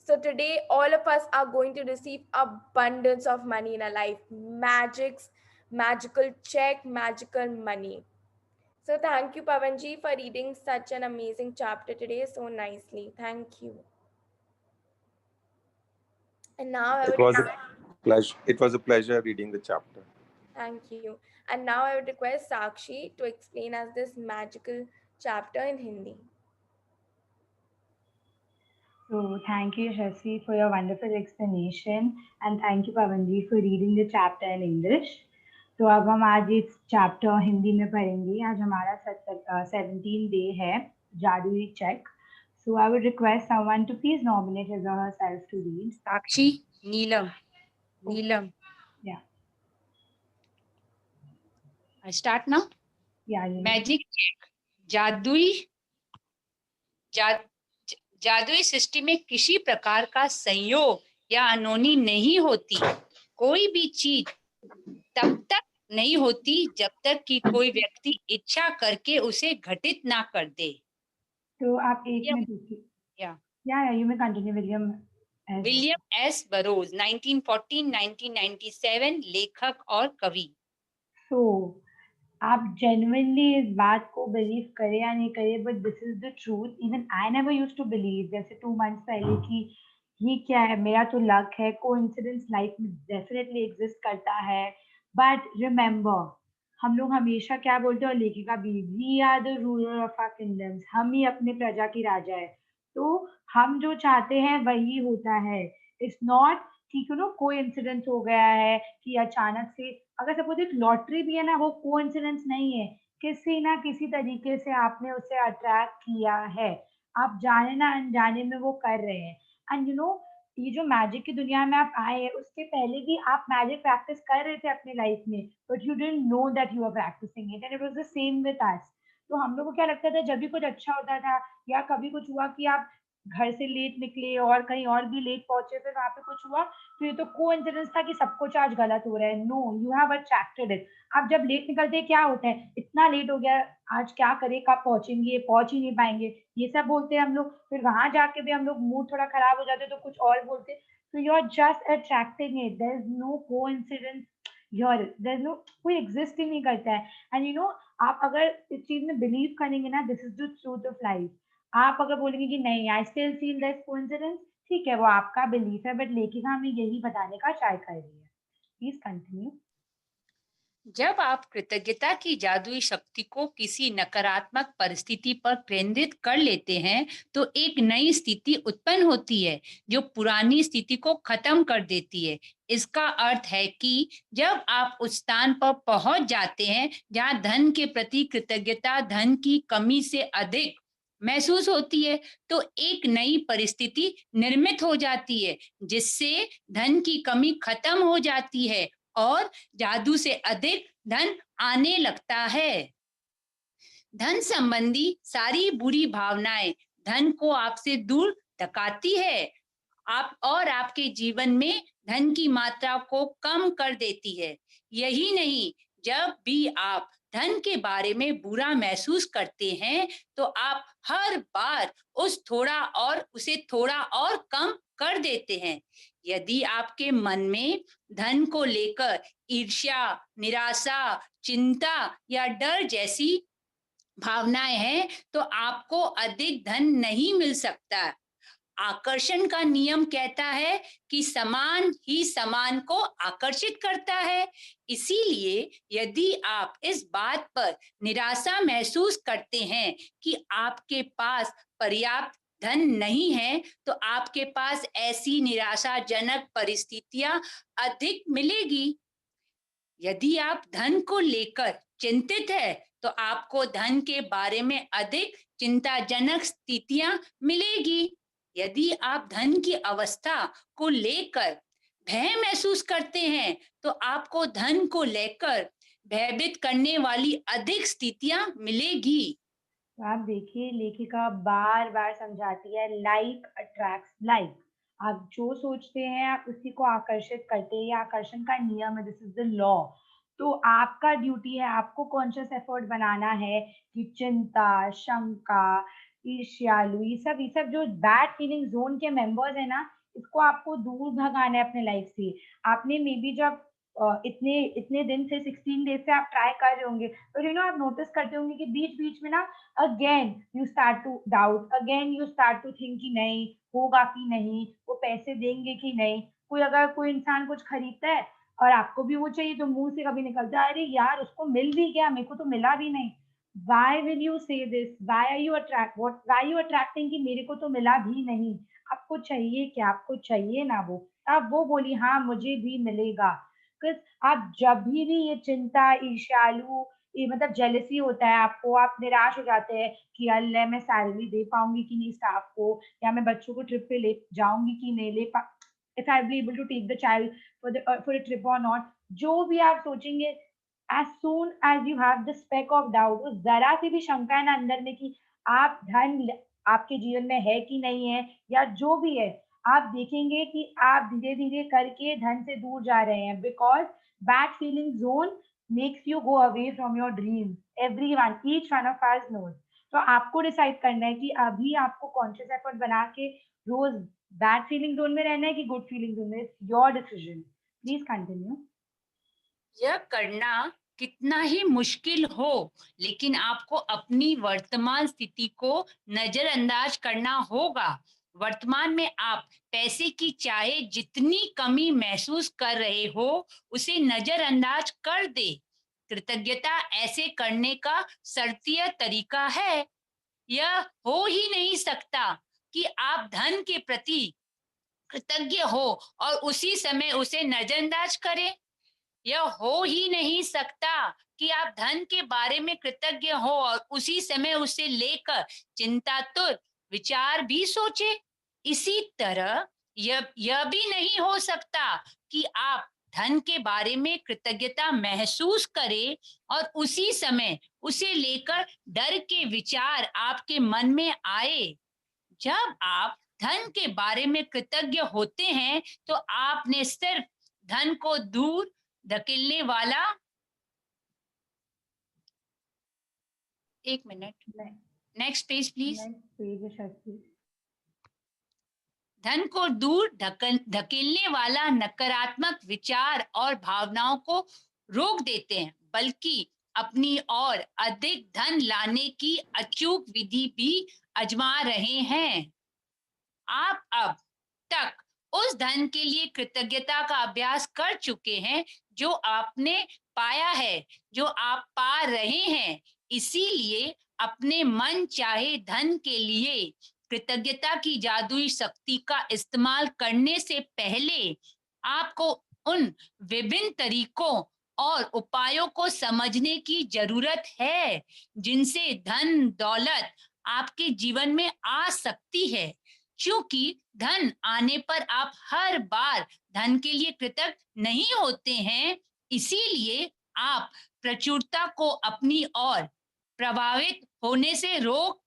So today, all of us are going to receive abundance of money in our life. Magical check, magical money. So thank you, Pavanji, for reading such an amazing chapter today so nicely. Thank you. And now I It would was a pleasure. It was a pleasure reading the chapter. thank you. And now I would request Sakshi to explain us this magical chapter in Hindi. So thank you, Shasi, for your wonderful explanation, and thank you, Pavanji, for reading the chapter in English. तो अब हम आज इस chapter Hindi में पढ़ेंगे. आज हमारा 17 day है जादुई check. So I would request someone to please nominate his or herself to read. Sakshi, Neelam. Neelam. Yeah. I start now. Yeah. You Magic check. जादुई सृष्टि में किसी प्रकार का संयोग या अनहोनी नहीं होती. कोई भी चीज तब तक नहीं होती जब तक कि कोई व्यक्ति इच्छा करके उसे घटित ना कर दे. तो आप एक मिनट रुकिए. Yeah, you may continue, William. William S Burroughs 1914-1997 लेखक और कवि. So आप genuinely इस बात को बिलीव करें या नहीं करें, but this is the truth. Even I never used to believe जैसे 2 months पहले कि ये क्या है, मेरा तो लक है. कोइंसिडेंस लाइफ में डेफिनेटली एग्जिस्ट करता है, बट रिमेंबर हम लोग हमेशा क्या बोलते हैं, और लेखिका भी, we are the ruler of our kingdoms. हम ही अपने प्रजा की राजा है. तो हम जो चाहते हैं वही होता है. इट्स नॉट कि कोइंसिडेंस हो गया है कि अचानक से, अगर सपोज एक लॉटरी भी है ना, वो कोइंसिडेंस नहीं है. किसी ना किसी तरीके से आपने उसे अट्रैक्ट किया है. आप जाने ना अनजाने में वो कर रहे हैं. एंड ये जो मैजिक की दुनिया में आप आए हैं, उसके पहले भी आप मैजिक प्रैक्टिस कर रहे थे अपनी लाइफ में, but you didn't know that you are practising it. And it was the same with us. तो हम लोग को क्या लगता था, जब भी कुछ अच्छा होता था या कभी कुछ हुआ कि आप घर से लेट निकले और कहीं और भी लेट पहुंचे, फिर वहां पे कुछ हुआ, तो ये तो कोइंसिडेंस था कि सब कुछ आज गलत हो रहा है. No, you have attracted it. आप जब लेट निकलते हैं, क्या होता है, इतना लेट हो गया, आज क्या करें, कब पहुंचेंगे, पहुंच ही नहीं पाएंगे, ये सब बोलते हैं हम लोग. फिर वहां जाके भी हम लोग मूड थोड़ा खराब हो जाते तो कुछ और बोलते. तो you are just attracting it. There is no coincidence here. There is no, कोई एग्जिस्ट ही नहीं करता है. एंड आप अगर इस चीज में बिलीव करेंगे ना, this is the truth of life. आप अगर बोलेंगे कि नहीं, I still feel that coincidence, ठीक है, वो आपका बिलीफ है, बट लेखिका हमें यही बताने का ट्राई कर रही है. Please continue. जब आप कृतज्ञता की जादुई शक्ति को किसी नकारात्मक परिस्थिति पर केंद्रित कर लेते हैं तो एक नई स्थिति उत्पन्न होती है जो पुरानी स्थिति को खत्म कर देती है. इसका अर्थ है कि जब आप उस स्थान पर पहुंच जाते हैं जहां धन के प्रति कृतज्ञता धन की कमी से अधिक महसूस होती है, तो एक नई परिस्थिति निर्मित हो जाती है जिससे धन की कमी खत्म हो जाती है और जादू से अधिक धन आने लगता है. धन संबंधी सारी बुरी भावनाएं धन को आपसे दूर धकाती है और आपके जीवन में धन की मात्रा को कम कर देती है. यही नहीं, जब भी आप धन के बारे में बुरा महसूस करते हैं तो आप हर बार उसे थोड़ा और कम कर देते हैं. यदि आपके मन में धन को लेकर ईर्ष्या, निराशा, चिंता या डर जैसी भावनाएं हैं तो आपको अधिक धन नहीं मिल सकता. आकर्षण का नियम कहता है कि समान ही समान को आकर्षित करता है. इसीलिए यदि आप इस बात पर निराशा महसूस करते हैं कि आपके पास पर्याप्त धन नहीं है तो आपके पास ऐसी निराशाजनक परिस्थितियां अधिक मिलेगी. यदि आप धन को लेकर चिंतित है तो आपको धन के बारे में अधिक चिंताजनक स्थितियां मिलेगी। यदि आप धन की अवस्था को लेकर भय महसूस करते हैं तो आपको धन को लेकर भयभीत करने वाली अधिक स्थितियां मिलेगी। तो आप देखिए, लेखिका बार बार समझाती है, लाइक अट्रैक्ट्स लाइक। आप जो सोचते हैं आप उसी को आकर्षित करते हैं, ये आकर्षण का नियम है, दिस इज द लॉ। तो आपका ड्यूटी है, आपको कॉन्शियस एफर्ट बनाना है कि चिंता, शंका, ईर्ष्यालु, ये सब जो बैड फीलिंग जोन के मेंबर्स है ना, इसको आपको दूर भगाना है अपने लाइफ से। आपने मे बी जब इतने इतने दिन से 16 डेज से आप ट्राई कर रहे होंगे, और आप नोटिस करते होंगे कि बीच बीच में ना again you start to doubt, again you start to think कि नहीं होगा कि नहीं, वो पैसे देंगे कि नहीं। अगर कोई इंसान कुछ खरीदता है और आपको भी वो चाहिए, तो मुंह से कभी निकलता है, अरे यार उसको मिल भी गया, मेरे को तो मिला भी नहीं। Why will you say this, why are you attract what, why you attracting कि मेरे को तो मिला भी नहीं। आपको चाहिए क्या? आपको चाहिए ना वो, आप वो बोली हाँ मुझे भी मिलेगा। बिकॉज आप जब भी ये चिंता, ईर्ष्यालु, ये मतलब जेलसी होता है आपको, आप निराश हो जाते हैं कि अल्लाह मैं सैलरी दे पाऊंगी कि नहीं स्टाफ को, या मैं बच्चों को ट्रिप पे ले जाऊंगी कि नहीं ले पा, if I be able to take the child for a trip और नॉट। जो भी आप सोचेंगे, as soon as you have the speck of doubt, वो जरा सी भी शंका है ना अंदर में कि आप आपके जीवन में है कि नहीं है, या जो भी है, आप देखेंगे कि आप धीरे धीरे करके धन से दूर जा रहे हैं। Because bad feeling zone makes you go away from your dreams. Everyone, each one of us knows. तो आपको डिसाइड करना है कि अभी आपको कॉन्शियस एफर्ट बना के रोज बैड फीलिंग जोन में रहना है कि गुड फीलिंग जोन में। Your decision. Please continue. यह करना कितना ही मुश्किल हो, लेकिन आपको अपनी वर्तमान स्थिति को नजरअंदाज करना होगा। वर्तमान में आप पैसे की चाहे जितनी कमी महसूस कर रहे हो, उसे नजरअंदाज कर दे। कृतज्ञता ऐसे करने का शर्तीय तरीका है। यह हो ही नहीं सकता कि आप धन के प्रति कृतज्ञ हो और उसी समय उसे नजरअंदाज करें। यह हो ही नहीं सकता कि आप धन के बारे में कृतज्ञ हो और उसी समय उसे लेकर चिंतातुर विचार भी सोचे। इसी तरह यह भी नहीं हो सकता कि आप धन के बारे में कृतज्ञता महसूस करें और उसी समय उसे लेकर डर के विचार आपके मन में आए। जब आप धन के बारे में कृतज्ञ होते हैं तो आपने सिर्फ धन को दूर धकेलने वाला, एक minute, next page please. Next page है शायद। धन को दूर धकेलने वाला नकारात्मक विचार और भावनाओं को रोक देते हैं, बल्कि अपनी और अधिक धन लाने की अचूक विधि भी आजमा रहे हैं। आप अब तक उस धन के लिए कृतज्ञता का अभ्यास कर चुके हैं जो आपने पाया है, जो आप पा रहे हैं। इसीलिए अपने मन चाहे धन के लिए कृतज्ञता की जादुई शक्ति का इस्तेमाल करने से पहले आपको उन विभिन्न तरीकों और उपायों को समझने की जरूरत है जिनसे धन दौलत आपके जीवन में आ सकती है। क्योंकि धन आने पर आप हर बार धन के लिए कृतज्ञ नहीं होते हैं, इसीलिए आप प्रचुरता को अपनी ओर प्रभावित होने से रोक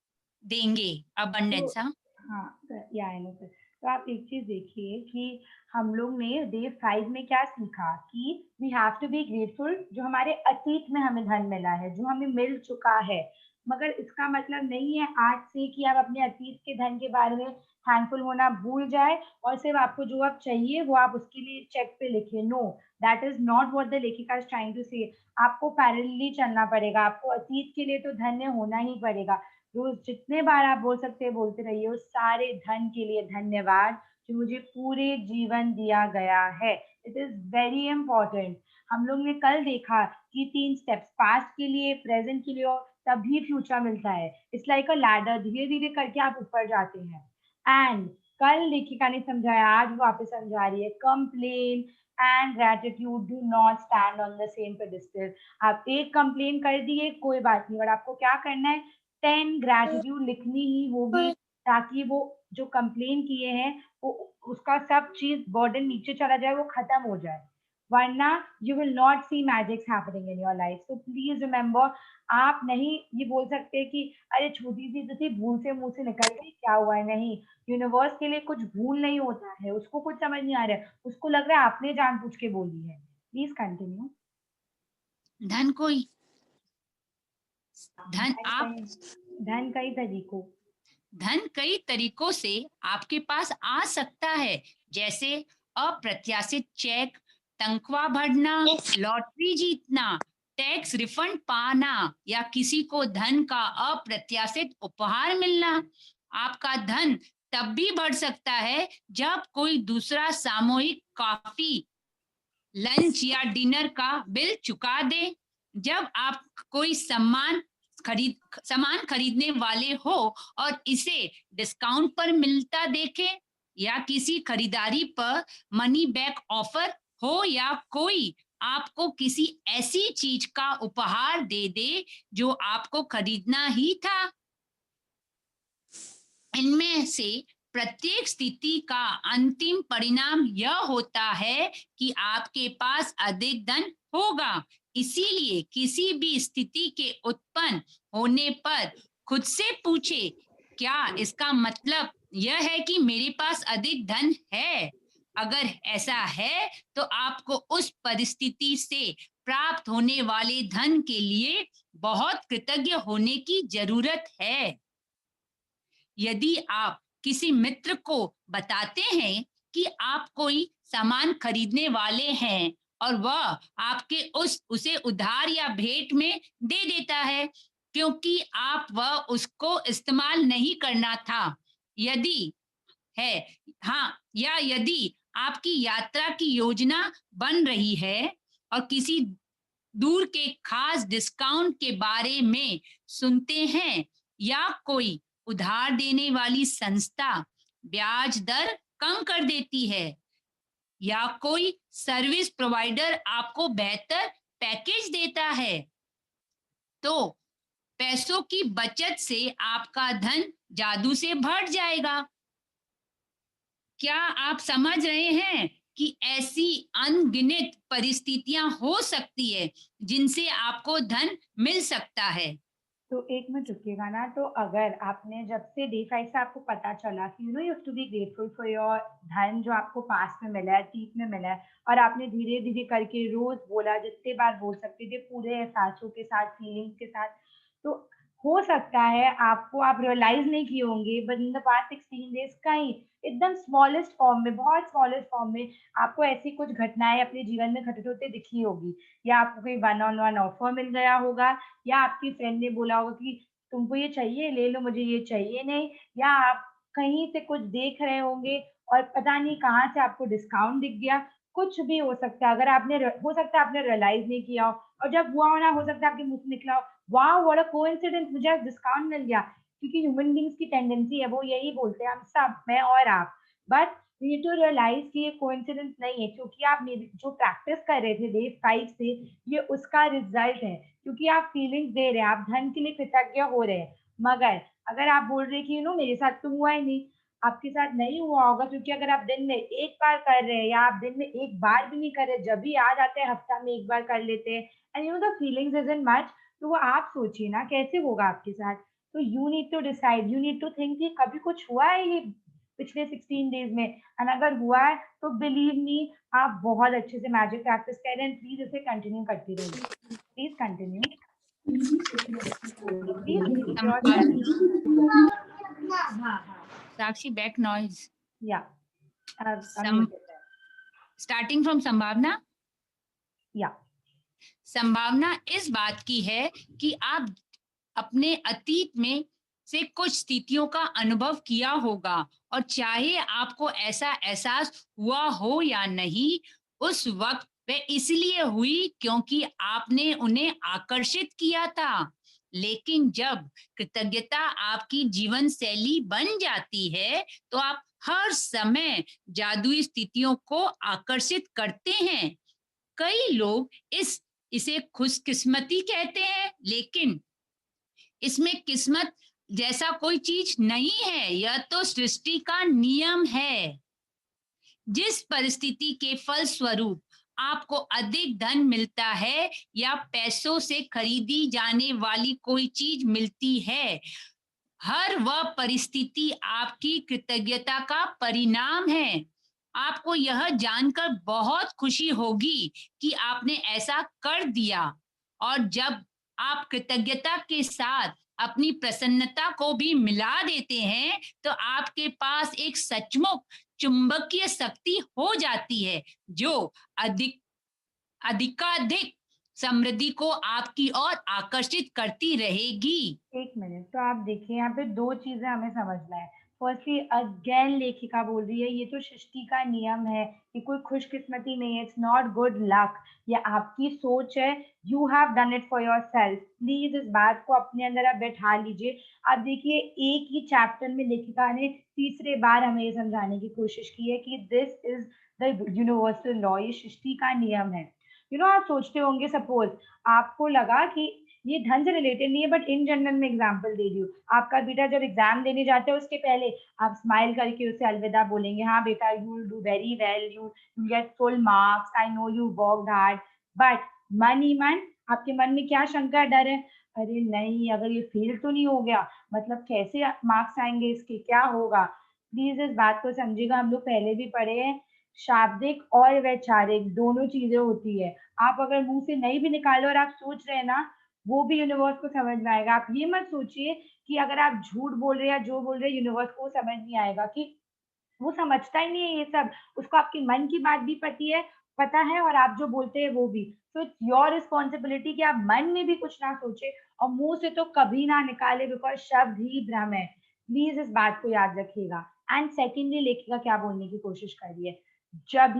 देंगे। अबंडेंस। हाँ, या आई नो सर। तो आप एक चीज देखिए कि हम लोग ने डे 5 में क्या सीखा कि we have to be grateful, जो हमारे अतीत में हमें धन मिला है, जो हमें मिल चुका है। मगर इसका मतलब नहीं है आज से कि आप अपने अतीत के धन के बारे में थैंकफुल होना भूल जाए और सिर्फ आपको जो आप चाहिए वो आप उसके लिए चेक पे लिखे। No, that is not what the लेखिका इज ट्राइंग टू से। आपको पैरेलली चलना पड़ेगा, आपको अतीत के लिए तो धन्य होना ही पड़ेगा। रोज जितने बार आप बोल सकते हैं बोलते रहिए, उस सारे धन के लिए धन्यवाद जो मुझे पूरे जीवन दिया गया है। It is very important. हम लोग ने कल देखा कि 3 स्टेप्स, पास्ट के लिए, प्रेजेंट के लिए और तभी फ्यूचर मिलता है। इट्स लाइक अ लैडर, धीरे धीरे करके आप ऊपर जाते हैं। एंड कल लेखिका ने समझाया, आज वो वापस समझा रही है, complain and gratitude do not stand on the same pedestal. आप एक कंप्लेन कर दिए कोई बात नहीं, और आपको क्या करना है, 10 ग्रेटिट्यूड लिखनी ही होगी, ताकि वो जो कंप्लेन किए हैं वो उसका सब चीज बर्डन नीचे चला जाए, वो खत्म हो जाए, वरना you will not see magics happening in your life. So please remember, आप नहीं ये बोल सकते कि अरे छोटी सी तो थी, भूल से मुंह से निकल गई, क्या हुआ है। नहीं, यूनिवर्स के लिए कुछ भूल नहीं होता है, उसको कुछ समझ नहीं आ रहा है, उसको लग रहा है आपने जानबूझ के बोली है। Please continue. धन कोई धन आप धन कई तरीकों धन कई तरीकों से आपके पास आ सकता है, जैसे अप्रत्याशित चेक, तनख्वाह बढ़ना, लॉटरी जीतना, टैक्स रिफंड पाना या किसी को धन का अप्रत्याशित उपहार मिलना। आपका धन तब भी बढ़ सकता है जब कोई दूसरा सामूहिक कॉफी, लंच या डिनर का बिल चुका दे, जब आप कोई सामान खरीदने वाले हो और इसे डिस्काउंट पर मिलता देखे, या किसी खरीदारी पर मनी बैक ऑफर हो, या कोई आपको किसी ऐसी चीज का उपहार दे दे जो आपको खरीदना ही था। इनमें से प्रत्येक स्थिति का अंतिम परिणाम यह होता है कि आपके पास अधिक धन होगा। इसीलिए किसी भी स्थिति के उत्पन्न होने पर खुद से पूछे, क्या इसका मतलब यह है कि मेरे पास अधिक धन है? अगर ऐसा है तो आपको उस परिस्थिति से प्राप्त होने वाले धन के लिए बहुत कृतज्ञ होने की जरूरत है। यदि आप किसी मित्र को बताते हैं कि आप कोई सामान खरीदने वाले हैं और वह आपके उसे उधार या भेंट में दे देता है क्योंकि आप वह उसको इस्तेमाल नहीं करना था, यदि है हाँ, या यदि आपकी यात्रा की योजना बन रही है और किसी दूर के खास डिस्काउंट के बारे में सुनते हैं, या कोई उधार देने वाली संस्था ब्याज दर कम कर देती है, या कोई सर्विस प्रोवाइडर आपको बेहतर पैकेज देता है, तो पैसों की बचत से आपका धन जादू से बढ़ जाएगा। क्या आप समझ रहे हैं कि ऐसी अनगिनत परिस्थितियां हो सकती है जिनसे आपको धन मिल सकता है? तो एक मिनट रुकिएगा ना। तो अगर आपने जब से डे 5 से आपको पता चला कि you have to be grateful for your धन जो आपको पास में मिला है, टीप में मिला है, और आपने धीरे धीरे करके रोज बोला, जितने बार बोल सकते थे, पूरे एहसासों के साथ, फीलिंग्स के साथ, तो हो सकता है आपको, आप रियलाइज नहीं किए होंगे, but in the past 16 days कहीं एकदम स्मॉलेस्ट फॉर्म में, बहुत स्मॉलेस्ट फॉर्म में आपको ऐसी कुछ घटनाएं अपने जीवन में घटित होते दिखी होगी, या आपको कोई वन ऑन वन ऑफर मिल गया होगा, या आपकी फ्रेंड ने बोला होगा कि तुमको ये चाहिए, ले लो, मुझे ये चाहिए नहीं, या आप कहीं से कुछ देख रहे होंगे और पता नहीं कहाँ से आपको डिस्काउंट दिख गया। कुछ भी हो सकता है, अगर आपने हो सकता है आपने रियलाइज नहीं किया हो, और जब हुआ होना, हो सकता है आपके मुंह से निकला हो, वाह व्हाट अ कोइंसिडेंस, मुझे आज डिस्काउंट मिल गया। क्योंकि ह्यूमन बींग्स की टेंडेंसी है, वो यही बोलते हैं, हम सब, मैं और आप। बट ये तो रियलाइज कि ये कोइंसिडेंस नहीं है, क्योंकि आप जो प्रैक्टिस कर रहे थे डे 5 से, ये उसका रिजल्ट है, क्योंकि आप फीलिंग्स दे रहे हैं, आप धन के लिए कृतज्ञ हो रहे हैं। मगर अगर आप बोल रहे हैं कि मेरे साथ तो हुआ ही नहीं, आपके साथ नहीं हुआ होगा, क्योंकि अगर आप दिन में एक बार कर रहे हैं, या आप दिन में एक बार भी नहीं कर रहे, जब भी आ जाते हैं हफ्ता में एक बार कर लेते हैं, and the feelings is in much, तो वो आप सोचिए ना कैसे होगा आपके साथ। तो you need to decide, you need to think कि कभी कुछ हुआ है ये पिछले 16 डेज में, एंड अगर हुआ है तो बिलीव मी, आप बहुत अच्छे से मैजिक प्रैक्टिस कर रहे हैं। प्लीज इसे कंटिन्यू करती रहिए। Please continue. Sakshi, back noise. या स्टार्टिंग फ्रॉम संभावना। या संभावना इस बात की है कि आप अपने अतीत में से कुछ स्थितियों का अनुभव किया होगा, और चाहे आपको ऐसा एहसास हुआ हो या नहीं, उस वक्त वे इसलिए हुई क्योंकि आपने उन्हें आकर्षित किया था। लेकिन जब कृतज्ञता आपकी जीवन शैली बन जाती है तो आप हर समय जादुई स्थितियों को आकर्षित करते हैं। कई लोग इसे खुशकिस्मती कहते हैं, लेकिन इसमें किस्मत जैसा कोई चीज नहीं है, यह तो सृष्टि का नियम है। जिस परिस्थिति के फलस्वरूप आपको अधिक धन मिलता है या पैसों से खरीदी जाने वाली कोई चीज मिलती है, हर वह परिस्थिति आपकी कृतज्ञता का परिणाम है। आपको यह जानकर बहुत खुशी होगी कि आपने ऐसा कर दिया, और जब आप कृतज्ञता के साथ अपनी प्रसन्नता को भी मिला देते हैं तो आपके पास एक सचमुच चुंबकीय शक्ति हो जाती है जो अधिकाधिक समृद्धि को आपकी ओर आकर्षित करती रहेगी। एक मिनट, तो आप देखिए यहाँ पे दो चीजें हमें समझना है। फर्स्टली अगेन लेखिका बोल रही है ये तो सृष्टि का नियम है, ये कोई खुशकिस्मती नहीं है, इट्स नॉट गुड लक, ये आपकी सोच है, you have done it for your self. Please इस बात को अपने अंदर आप बैठा लीजिए। आप देखिए एक ही चैप्टर में लेखिका ने तीसरे बार हमें ये समझाने की कोशिश की है कि this is the universal law, ये सृष्टि का नियम है। आप सोचते होंगे, सपोज आपको लगा कि ये धन से रिलेटेड नहीं है, बट इन जनरल में एग्जांपल दे रही हूँ। आपका बेटा जब एग्जाम देने जाते हैं उसके पहले आप स्माइल करके उसे अलविदा बोलेंगे, हाँ बेटा you will do very well, you get full marks, I know you worked hard. But मन ही मन आपके मन में क्या शंका डर है, अरे नहीं अगर ये फेल तो नहीं हो गया, मतलब कैसे मार्क्स आएंगे इसके, क्या होगा। प्लीज इस बात को समझिएगा, हम लोग पहले भी पढ़े हैं, शाब्दिक और वैचारिक दोनों चीजें होती है। आप अगर मुंह से नहीं भी निकालो और आप सोच रहे हैं ना, वो भी यूनिवर्स को समझ में आएगा। आप ये मत सोचिए कि अगर आप झूठ बोल रहे हैं या जो बोल रहे हैं यूनिवर्स को समझ नहीं आएगा, कि वो समझता ही नहीं है ये सब, उसको आपके मन की बात भी पता है और आप जो बोलते हैं वो भी। तो इट्स योर रिस्पॉन्सिबिलिटी कि आप मन में भी कुछ ना सोचे और मुंह से तो कभी ना निकाले, बिकॉज शब्द ही भ्रम है। प्लीज इस बात को याद रखिएगा। एंड सेकेंडली लेखिका क्या बोलने की कोशिश कर रही है, जब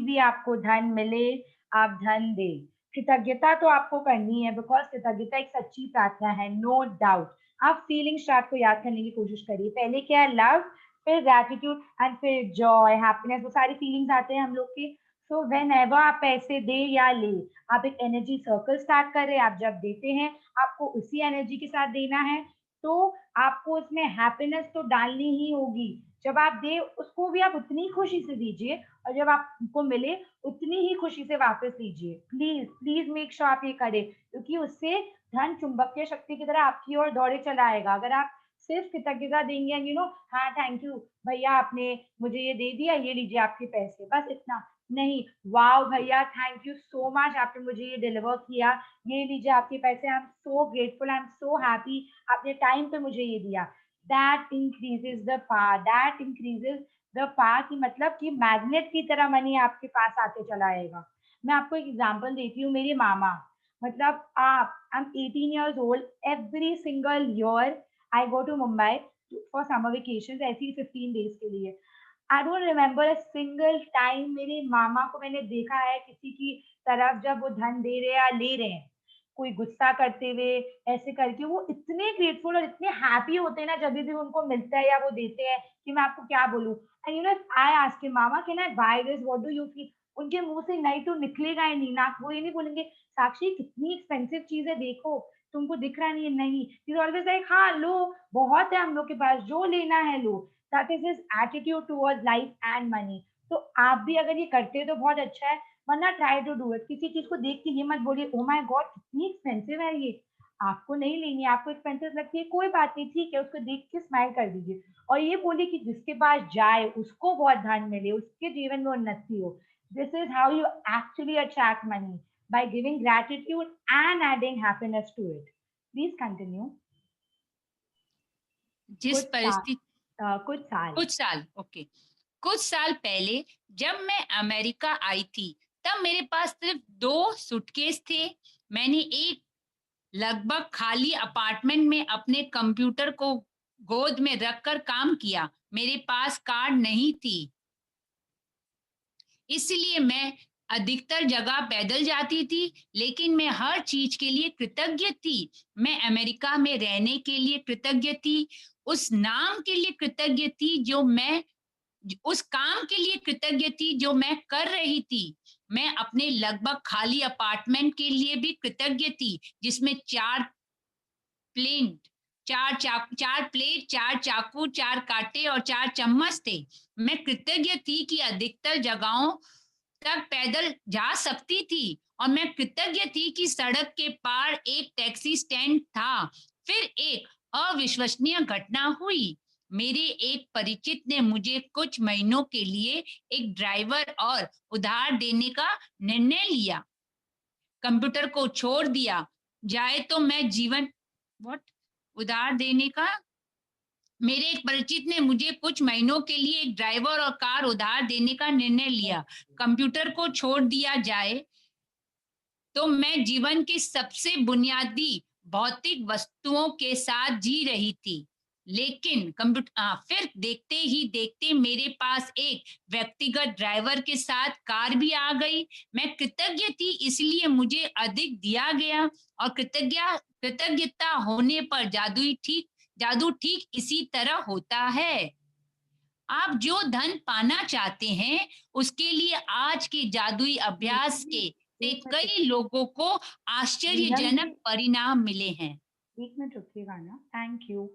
भी आपको धन मिले आप धन दे। कृतज्ञता तो आपको करनी है, बिकॉज कृतज्ञता एक सच्ची प्रार्थना है, नो डाउट। आप फीलिंग स्टार्ट को याद करने की कोशिश करिए। पहले क्या है, लव, फिर ग्रैटिट्यूड एंड फिर जॉय, हैप्पीनेस, वो सारी फीलिंग्स आते हैं हम लोग की। सो व्हेन एवर आप पैसे दे या ले, आप एक एनर्जी सर्कल स्टार्ट कर रहे हैं। आप जब देते हैं आपको उसी एनर्जी के साथ देना है, तो आपको उसमें हैप्पीनेस तो डालनी ही होगी। जब आप दे उसको भी आप उतनी खुशी से दीजिए, और जब आपको मिले उतनी ही खुशी से वापस लीजिए। प्लीज प्लीज मेक श्योर आप ये करें, क्योंकि उससे धन चुंबकीय शक्ति की तरह आपकी ओर दौड़े चला आएगा। अगर आप सिर्फ कृतज्ञता देंगे, हाँ थैंक यू भैया आपने मुझे ये दे दिया, ये लीजिए आपके पैसे, बस इतना नहीं, वाओ भैया थैंक यू सो मच आपने मुझे ये डिलीवर किया, ये लीजिए आपके पैसे, I am so grateful, I am so happy आपने टाइम पे मुझे ये दिया। दैट इंक्रीजेस द पावर की मतलब कि मैग्नेट की तरह मनी आपके पास आते चला आएगा। मैं आपको एक एग्जांपल देती हूँ, मेरे मामा, मतलब I am 18 years old, every single year I go to Mumbai for summer vacation, ऐसे ही 15 days के लिए। I don't remember a single time मेरे मामा को मैंने देखा है किसी की तरफ जब वो धन दे रहे हैं या ले रहे हैं, कोई गुस्सा करते हुए ऐसे करके। वो इतने ग्रेटफुल और इतने हैप्पी होते हैं ना जब भी उनको मिलता है या वो देते हैं, कि मैं आपको क्या बोलूं। एंड आई आस्क्ड हिम, मामा can I buy this, what do you feel. उनके मुंह से नहीं तो निकलेगा ही नहीं ना, वो ये नहीं बोलेंगे साक्षी कितनी एक्सपेंसिव चीज है देखो, तुमको दिख रहा नहीं है, नहीं, इज ऑलवेज लाइक हाँ लो, बहुत है हम लोग के पास, जो लेना है लो। That is his attitude towards life and money. तो आप भी अगर ये करते हो तो बहुत अच्छा है, वरना ट्राई टू डू इट। किसी चीज को देख के ये मत बोलिए ओ माय गॉड कितनी एक्सपेंसिव है ये, आपको नहीं लेनी है, आपको एक्सपेंसिव लगती है, कोई बात नहीं, ठीक है, उसको देख के स्माइल कर दीजिए। और ये बोलिए कि जिसके पास जाए उसको बहुत धन मिले, उसके जीवन में उन्नति हो। This is how you actually attract money, by giving gratitude and adding happiness to it. Please continue. जिस परिस्थिति कुछ साल पहले जब मैं अमेरिका आई थी तब मेरे पास सिर्फ 2 सूटकेस थे। मैंने एक लगभग खाली अपार्टमेंट में अपने कंप्यूटर को गोद में रखकर काम किया। मेरे पास कार नहीं थी, इसलिए मैं अधिकतर जगह पैदल जाती थी, लेकिन मैं हर चीज के लिए कृतज्ञ थी। मैं अमेरिका में रहने के लिए कृतज्ञ थी, उस नाम के लिए कृतज्ञ थी जो मैं उस काम के लिए कृतज्ञ थी जो मैं कर रही थी। मैं अपने लगभग खाली अपार्टमेंट के लिए भी कृतज्ञ थी जिसमें 4 चार प्लेट, 4 चाकू, 4 कांटे और 4 चम्मच थे। मैं कृतज्ञ थी कि अधिकतर जगहों तक पैदल जा सकती थी और मैं कृतज्ञ थी कि सड़क के पार एक टैक्सी स्टैंड था। फिर एक अविश्वसनीय घटना हुई। मेरे एक परिचित ने मुझे कुछ महीनों के लिए एक ड्राइवर और उधार देने का निर्णय लिया। कंप्यूटर को छोड़ दिया जाए तो मैं जीवन उधार देने का मेरे एक परिचित ने मुझे कुछ महीनों के लिए एक ड्राइवर और कार उधार देने का निर्णय लिया। कंप्यूटर को छोड़ दिया जाए तो मैं जीवन की सबसे बुनियादी भौतिक वस्तुओं के साथ जी रही थी। लेकिन फिर देखते ही देखते मेरे पास एक व्यक्तिगत ड्राइवर के साथ कार भी आ गई। मैं कृतज्ञ थी इसलिए मुझे अधिक दिया गया और कृतज्ञता होने पर जादू ठीक इसी तरह होता है। आप जो धन पाना चाहते हैं उसके लिए आज के जादुई अभ्यास से कई लोगों को आश्चर्यजनक परिणाम मिले हैं। 1 मिनट रुकिएगा ना। Thank you.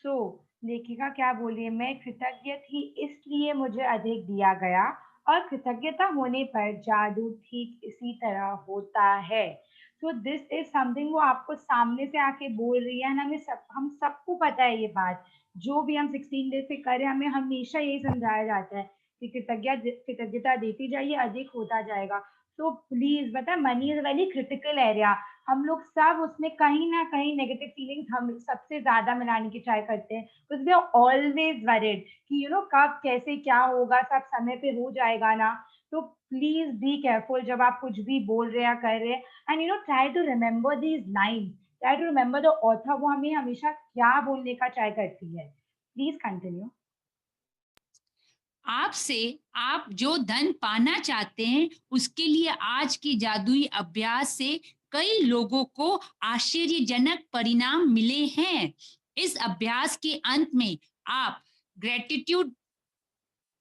सो लेखिका क्या बोल रही है, मैं कृतज्ञ थी इसलिए मुझे अधिक दिया गया और कृतज्ञता होने पर जादू ठीक इसी तरह होता है। सो दिस इज समथिंग, वो आपको सामने से आके बोल रही है ना। हम सबको पता है ये बात। जो भी हम 16 डेज से कर रहे हैं, हमें हमेशा यही समझाया जाता है कि कृतज्ञता देती जाइए, अधिक होता जाएगा। तो प्लीज बता, money is very critical area. हम लोग सब उसमें कहीं ना कहीं नेगेटिव फीलिंग्स हम सबसे ज्यादा मिलाने की ट्राई करते हैं, because we are always worried कि कब कैसे क्या होगा, सब समय पे हो जाएगा ना। तो प्लीज बी केयरफुल जब आप कुछ भी बोल रहे हैं कर रहे हैं। And try to remember these line, try to remember the author, वो हमें हमेशा क्या बोलने का ट्राई करती है। Please continue. आप जो धन पाना चाहते हैं उसके लिए आज की जादुई अभ्यास से कई लोगों को आश्चर्यजनक परिणाम मिले हैं। इस अभ्यास के अंत में आप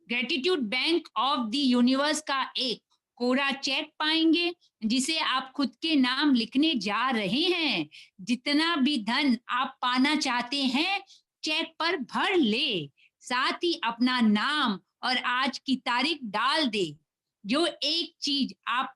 gratitude bank of the universe का एक कोरा चेक पाएंगे जिसे आप खुद के नाम लिखने जा रहे हैं। जितना भी धन आप पाना चाहते हैं चेक पर भर ले, साथ ही अपना नाम और आज की तारीख डाल दे। जो एक चीज आप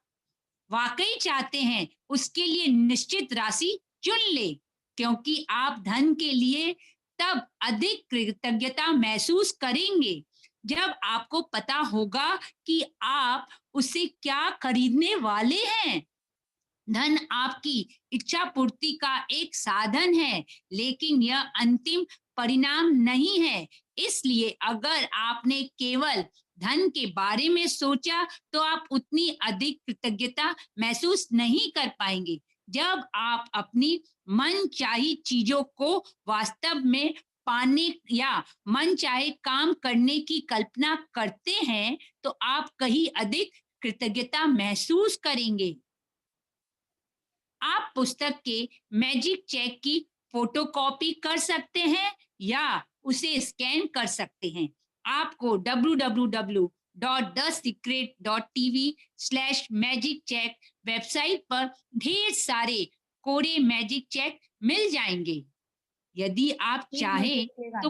वाकई चाहते हैं उसके लिए निश्चित राशि चुन ले, क्योंकि आप धन के लिए तब अधिक कृतज्ञता महसूस करेंगे जब आपको पता होगा कि आप उससे क्या खरीदने वाले हैं। धन आपकी इच्छा पूर्ति का एक साधन है, लेकिन यह अंतिम परिणाम नहीं है। इसलिए अगर आपने केवल धन के बारे में सोचा तो आप उतनी अधिक कृतज्ञता महसूस नहीं कर पाएंगे। जब आप अपनी मनचाही चीजों को वास्तव में पाने या मन चाहे काम करने की कल्पना करते हैं तो आप कहीं अधिक कृतज्ञता महसूस करेंगे। आप पुस्तक के मैजिक चेक की फोटोकॉपी कर सकते हैं या उसे स्कैन कर सकते हैं। आपको www.thesecret.tv/magiccheck वेबसाइट पर ढेर सारे कोरे मैजिक चेक मिल जाएंगे। यदि आप चाहें तो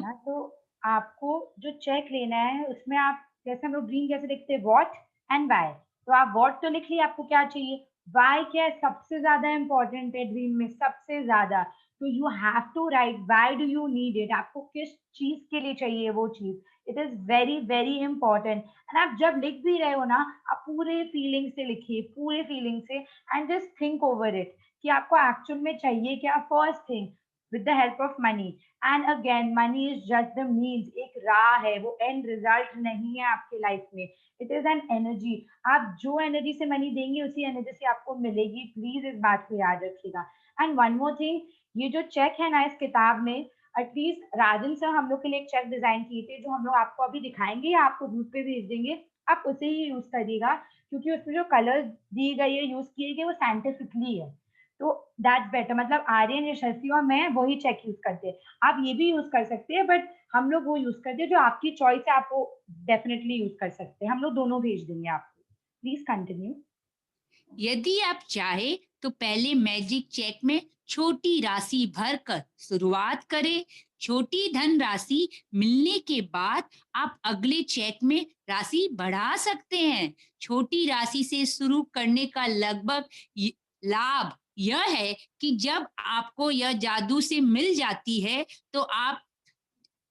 आपको जो चेक लेना है उसमें आप, जैसे हम लोग ड्रीम कैसे लिखते हैं, व्हाट एंड व्हाई। तो आप व्हाट तो लिख लिए, आपको क्या चाहिए। व्हाई क्या है, सबसे ज्यादा इंपॉर्टेंट है ड्रीम में, सबसे ज्यादा। तो you have to write why do you need it, आपको किस चीज के लिए चाहिए वो चीज। It is very very important. And आप जब लिख भी रहे हो ना, आप पूरे फीलिंग से लिखिए, पूरे फीलिंग से, and just think over it कि आपको एक्चुअल में चाहिए क्या। First thing, with the help of money, and again money is just the means, एक राह है, वो end result नहीं है आपके लाइफ में। it is an energy, आप जो एनर्जी से मनी देंगे उसी एनर्जी से आपको मिलेगी। प्लीज इस बात को याद रखिएगा। एंड वन मोर थिंग, ये जो चेक है ना इस किताब में, एटलीस्ट राजन सर हम लोग के लिए एक चेक डिजाइन किए थे जो हम लोग आपको अभी दिखाएंगे या आपको ग्रुप पे भेज देंगे। आप उसे ही यूज करिएगा क्योंकि उसमें जो कलर दी गई है, यूज किए गए, वो साइंटिफिकली है। तो दैट्स बेटर, मतलब आर्यन, यशस्वी और मैं वही चेक यूज करते हैं। आप ये भी यूज कर सकते हैं, बट हम लोग वो यूज करते हैं जो आपकी चॉइस है, आप वो डेफिनेटली यूज कर सकते हैं। हम लोग दोनों भेज देंगे आपको। Please continue. यदि आप चाहे तो पहले मैजिक चेक में छोटी राशि भरकर शुरुआत करें। छोटी धन राशि मिलने के बाद आप अगले चेक में राशि बढ़ा सकते हैं। छोटी राशि से शुरू करने का लगभग लाभ यह है कि जब आपको यह जादू से मिल जाती है तो आप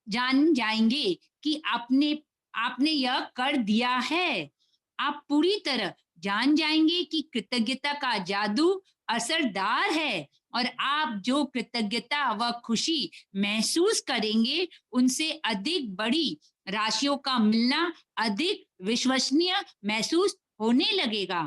जान जाएंगे कि आपने यह कर दिया है। आप पूरी तरह जान जाएंगे कि कृतज्ञता का जादू असरदार है और आप जो कृतज्ञता व खुशी महसूस करेंगे उनसे अधिक बड़ी राशियों का मिलना अधिक विश्वसनीय महसूस होने लगेगा।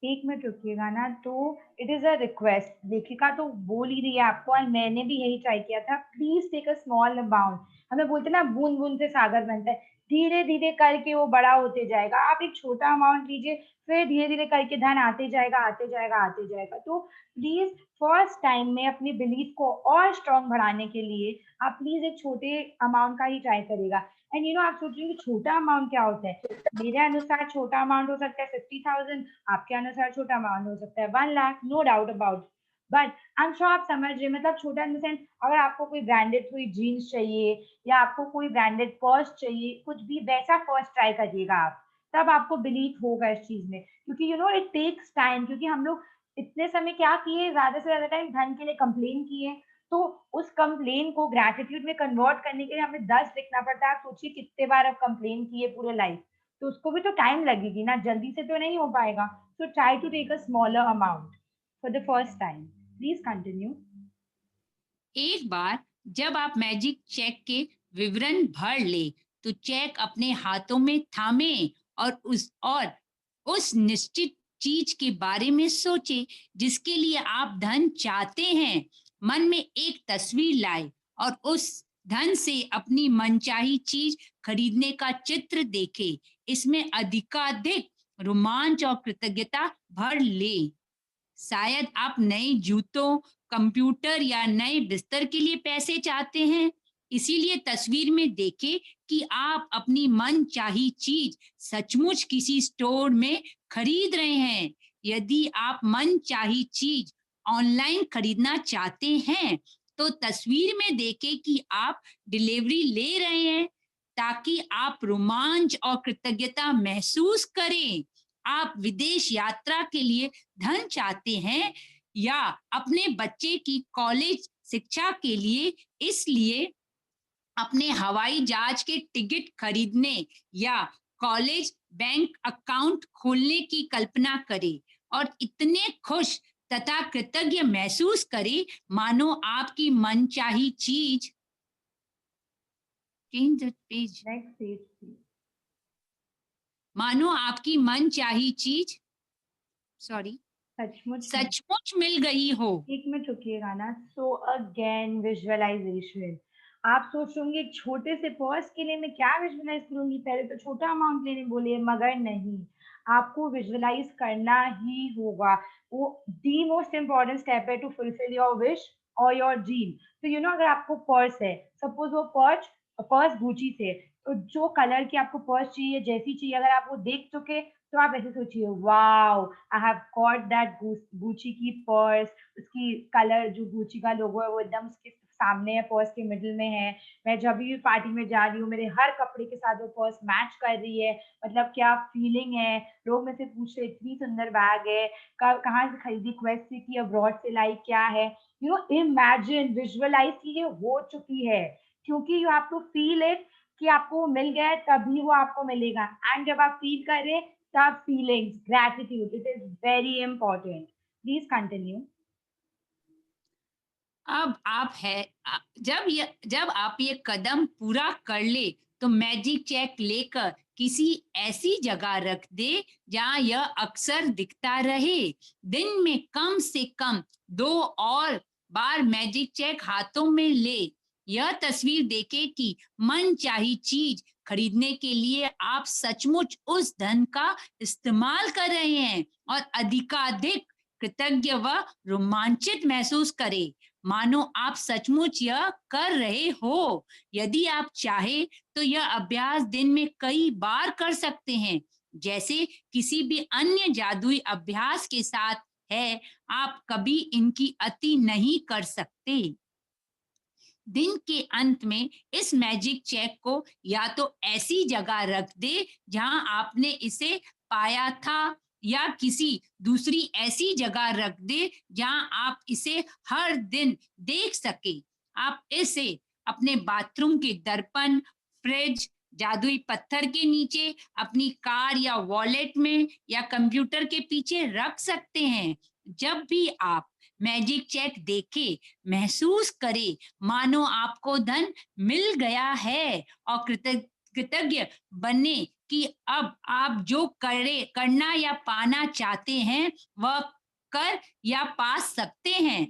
एक मिनट रुकिएगा ना, तो इट इज अ रिक्वेस्ट, लेखिका तो बोल ही रही है आपको और मैंने भी यही ट्राई किया था, please take a small amount. हमें बोलते ना बूंद बूंद से सागर बनता है, धीरे धीरे करके वो बड़ा होते जाएगा। आप एक छोटा अमाउंट लीजिए, फिर धीरे धीरे करके धन आते जाएगा आते जाएगा आते जाएगा। तो प्लीज फर्स्ट टाइम में अपनी बिलीफ को और स्ट्रॉन्ग बढ़ाने के लिए आप प्लीज एक छोटे अमाउंट का ही ट्राई करेगा। एंड आप सोच रहे हैं कि छोटा अमाउंट क्या होता है। मेरे अनुसार छोटा अमाउंट हो सकता है 50,000, आपके अनुसार छोटा अमाउंट हो सकता है 1 lakh, no doubt about. But I am sure आप समझ रहे हैं, मतलब छोटा इन द सेंस, अगर आपको कोई ब्रांडेड कोई जीन्स चाहिए या आपको कोई ब्रांडेड पर्स चाहिए, कुछ भी वैसा फर्स्ट ट्राई करिएगा आप, तब आपको बिलीव होगा इस चीज में। क्योंकि इट टेक्स टाइम, क्योंकि हम लोग इतने समय क्या किए, ज्यादा से ज्यादा टाइम धन के लिए कंप्लेन किए। तो उस कंप्लेन को ग्रेटिट्यूड में कन्वर्ट करने के लिए हमें 10 लिखना पड़ता है। आप सोचिए कितने बार आप कंप्लेन किए पूरे लाइफ, तो उसको भी तो टाइम लगेगी ना, जल्दी से तो नहीं हो पाएगा। So try to take a smaller amount for the first time. Please continue. एक बार जब आप मैजिक चेक के विवरण भर ले तो चेक अपने हाथों में थामे और उस निश्चित चीज के बारे में सोचे जिसके लिए आप धन चाहते हैं। मन में एक तस्वीर लाए और उस धन से अपनी मनचाही चीज खरीदने का चित्र देखे। इसमें अधिकाधिक रोमांच और कृतज्ञता भर ले। शायद आप नए जूतों, कंप्यूटर या नए बिस्तर के लिए पैसे चाहते हैं। इसीलिए तस्वीर में देखें कि आप अपनी मनचाही चीज सचमुच किसी स्टोर में खरीद रहे हैं। यदि आप मनचाही चीज ऑनलाइन खरीदना चाहते हैं तो तस्वीर में देखें कि आप डिलीवरी ले रहे हैं ताकि आप रोमांच और कृतज्ञता महसूस करें। आप विदेश यात्रा के लिए धन चाहते हैं या अपने बच्चे की कॉलेज शिक्षा के लिए, इसलिए अपने हवाई जहाज के टिकट खरीदने या कॉलेज बैंक अकाउंट खोलने की कल्पना करें और इतने खुश तथा कृतज्ञ महसूस करें मानो आपकी मनचाही चीज पेज नेक्स्ट पेज प्लीज। मानो आपकी मनचाही चीज सचमुच मिल गई हो। एक मिनट रुकिएगा ना। So again visualization. आप सोच होंगे छोटे से पर्स के लिए मैं क्या विजुअलाइज करूंगी, पहले तो छोटा अमाउंट लेने बोले, मगर नहीं, आपको विजुअलाइज करना ही होगा। वो दी मोस्ट इम्पॉर्टेंट स्टेप है टू फुलफिल योर विश और योर ड्रीम। तो अगर आपको पर्स है, सपोज वो पर्स गुची से, तो जो कलर की आपको पर्स चाहिए, जैसी चाहिए, अगर आप वो देख चुके, तो आप ऐसे सोचिए, wow I have got that Gucci की पर्स। उसकी कलर जो गुची का लोगो है वो एकदम उसके सामने है, पर्स के मिडिल में है। मैं जब भी पार्टी में जा रही हूँ मेरे हर कपड़े के साथ वो पर्स मैच कर रही है। मतलब क्या फीलिंग है। लोग मुझसे पूछ रहे इतनी सुंदर बैग है, कहाँ से खरीदी, क्वेस्ट से की, अब्रॉड से लाई, क्या है। इमेजिन, विजुअलाइज कीजिए, हो चुकी है। क्योंकि you have to feel it कि आपको मिल गया है, तभी वो आपको मिलेगा। एंड जब आप फील करें तब feelings, gratitude, it is very important. Please continue. अब जब आप ये कदम पूरा कर ले तो मैजिक चेक लेकर किसी ऐसी जगह रख दे जहां यह अक्सर दिखता रहे। दिन में कम से कम 2 और बार मैजिक चेक हाथों में ले। यह तस्वीर देखे कि मनचाही चीज खरीदने के लिए आप सचमुच उस धन का इस्तेमाल कर रहे हैं और अधिकाधिक कृतज्ञ व रोमांचित महसूस करें मानो आप सचमुच यह कर रहे हो। यदि आप चाहे तो यह अभ्यास दिन में कई बार कर सकते हैं, जैसे किसी भी अन्य जादुई अभ्यास के साथ है, आप कभी इनकी अति नहीं कर सकते। दिन के अंत में इस मैजिक चेक को या तो ऐसी जगह रख दे जहां आपने इसे पाया था, या किसी दूसरी ऐसी जगह रख दे जहां आप इसे हर दिन देख सके। आप इसे अपने बाथरूम के दर्पण, फ्रिज, जादुई पत्थर के नीचे, अपनी कार या वॉलेट में, या कंप्यूटर के पीछे रख सकते हैं। जब भी आप मैजिक चेक देखे, महसूस करे मानो आपको धन मिल गया है, और कृतज्ञ बने कि अब आप जो करना या पाना चाहते हैं वह कर या पा सकते हैं।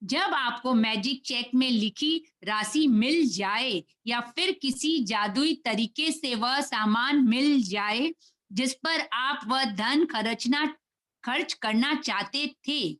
जब आपको मैजिक चेक में लिखी राशि मिल जाए, या फिर किसी जादुई तरीके से वह सामान मिल जाए जिस पर आप वह धन खर्च करना चाहते थे,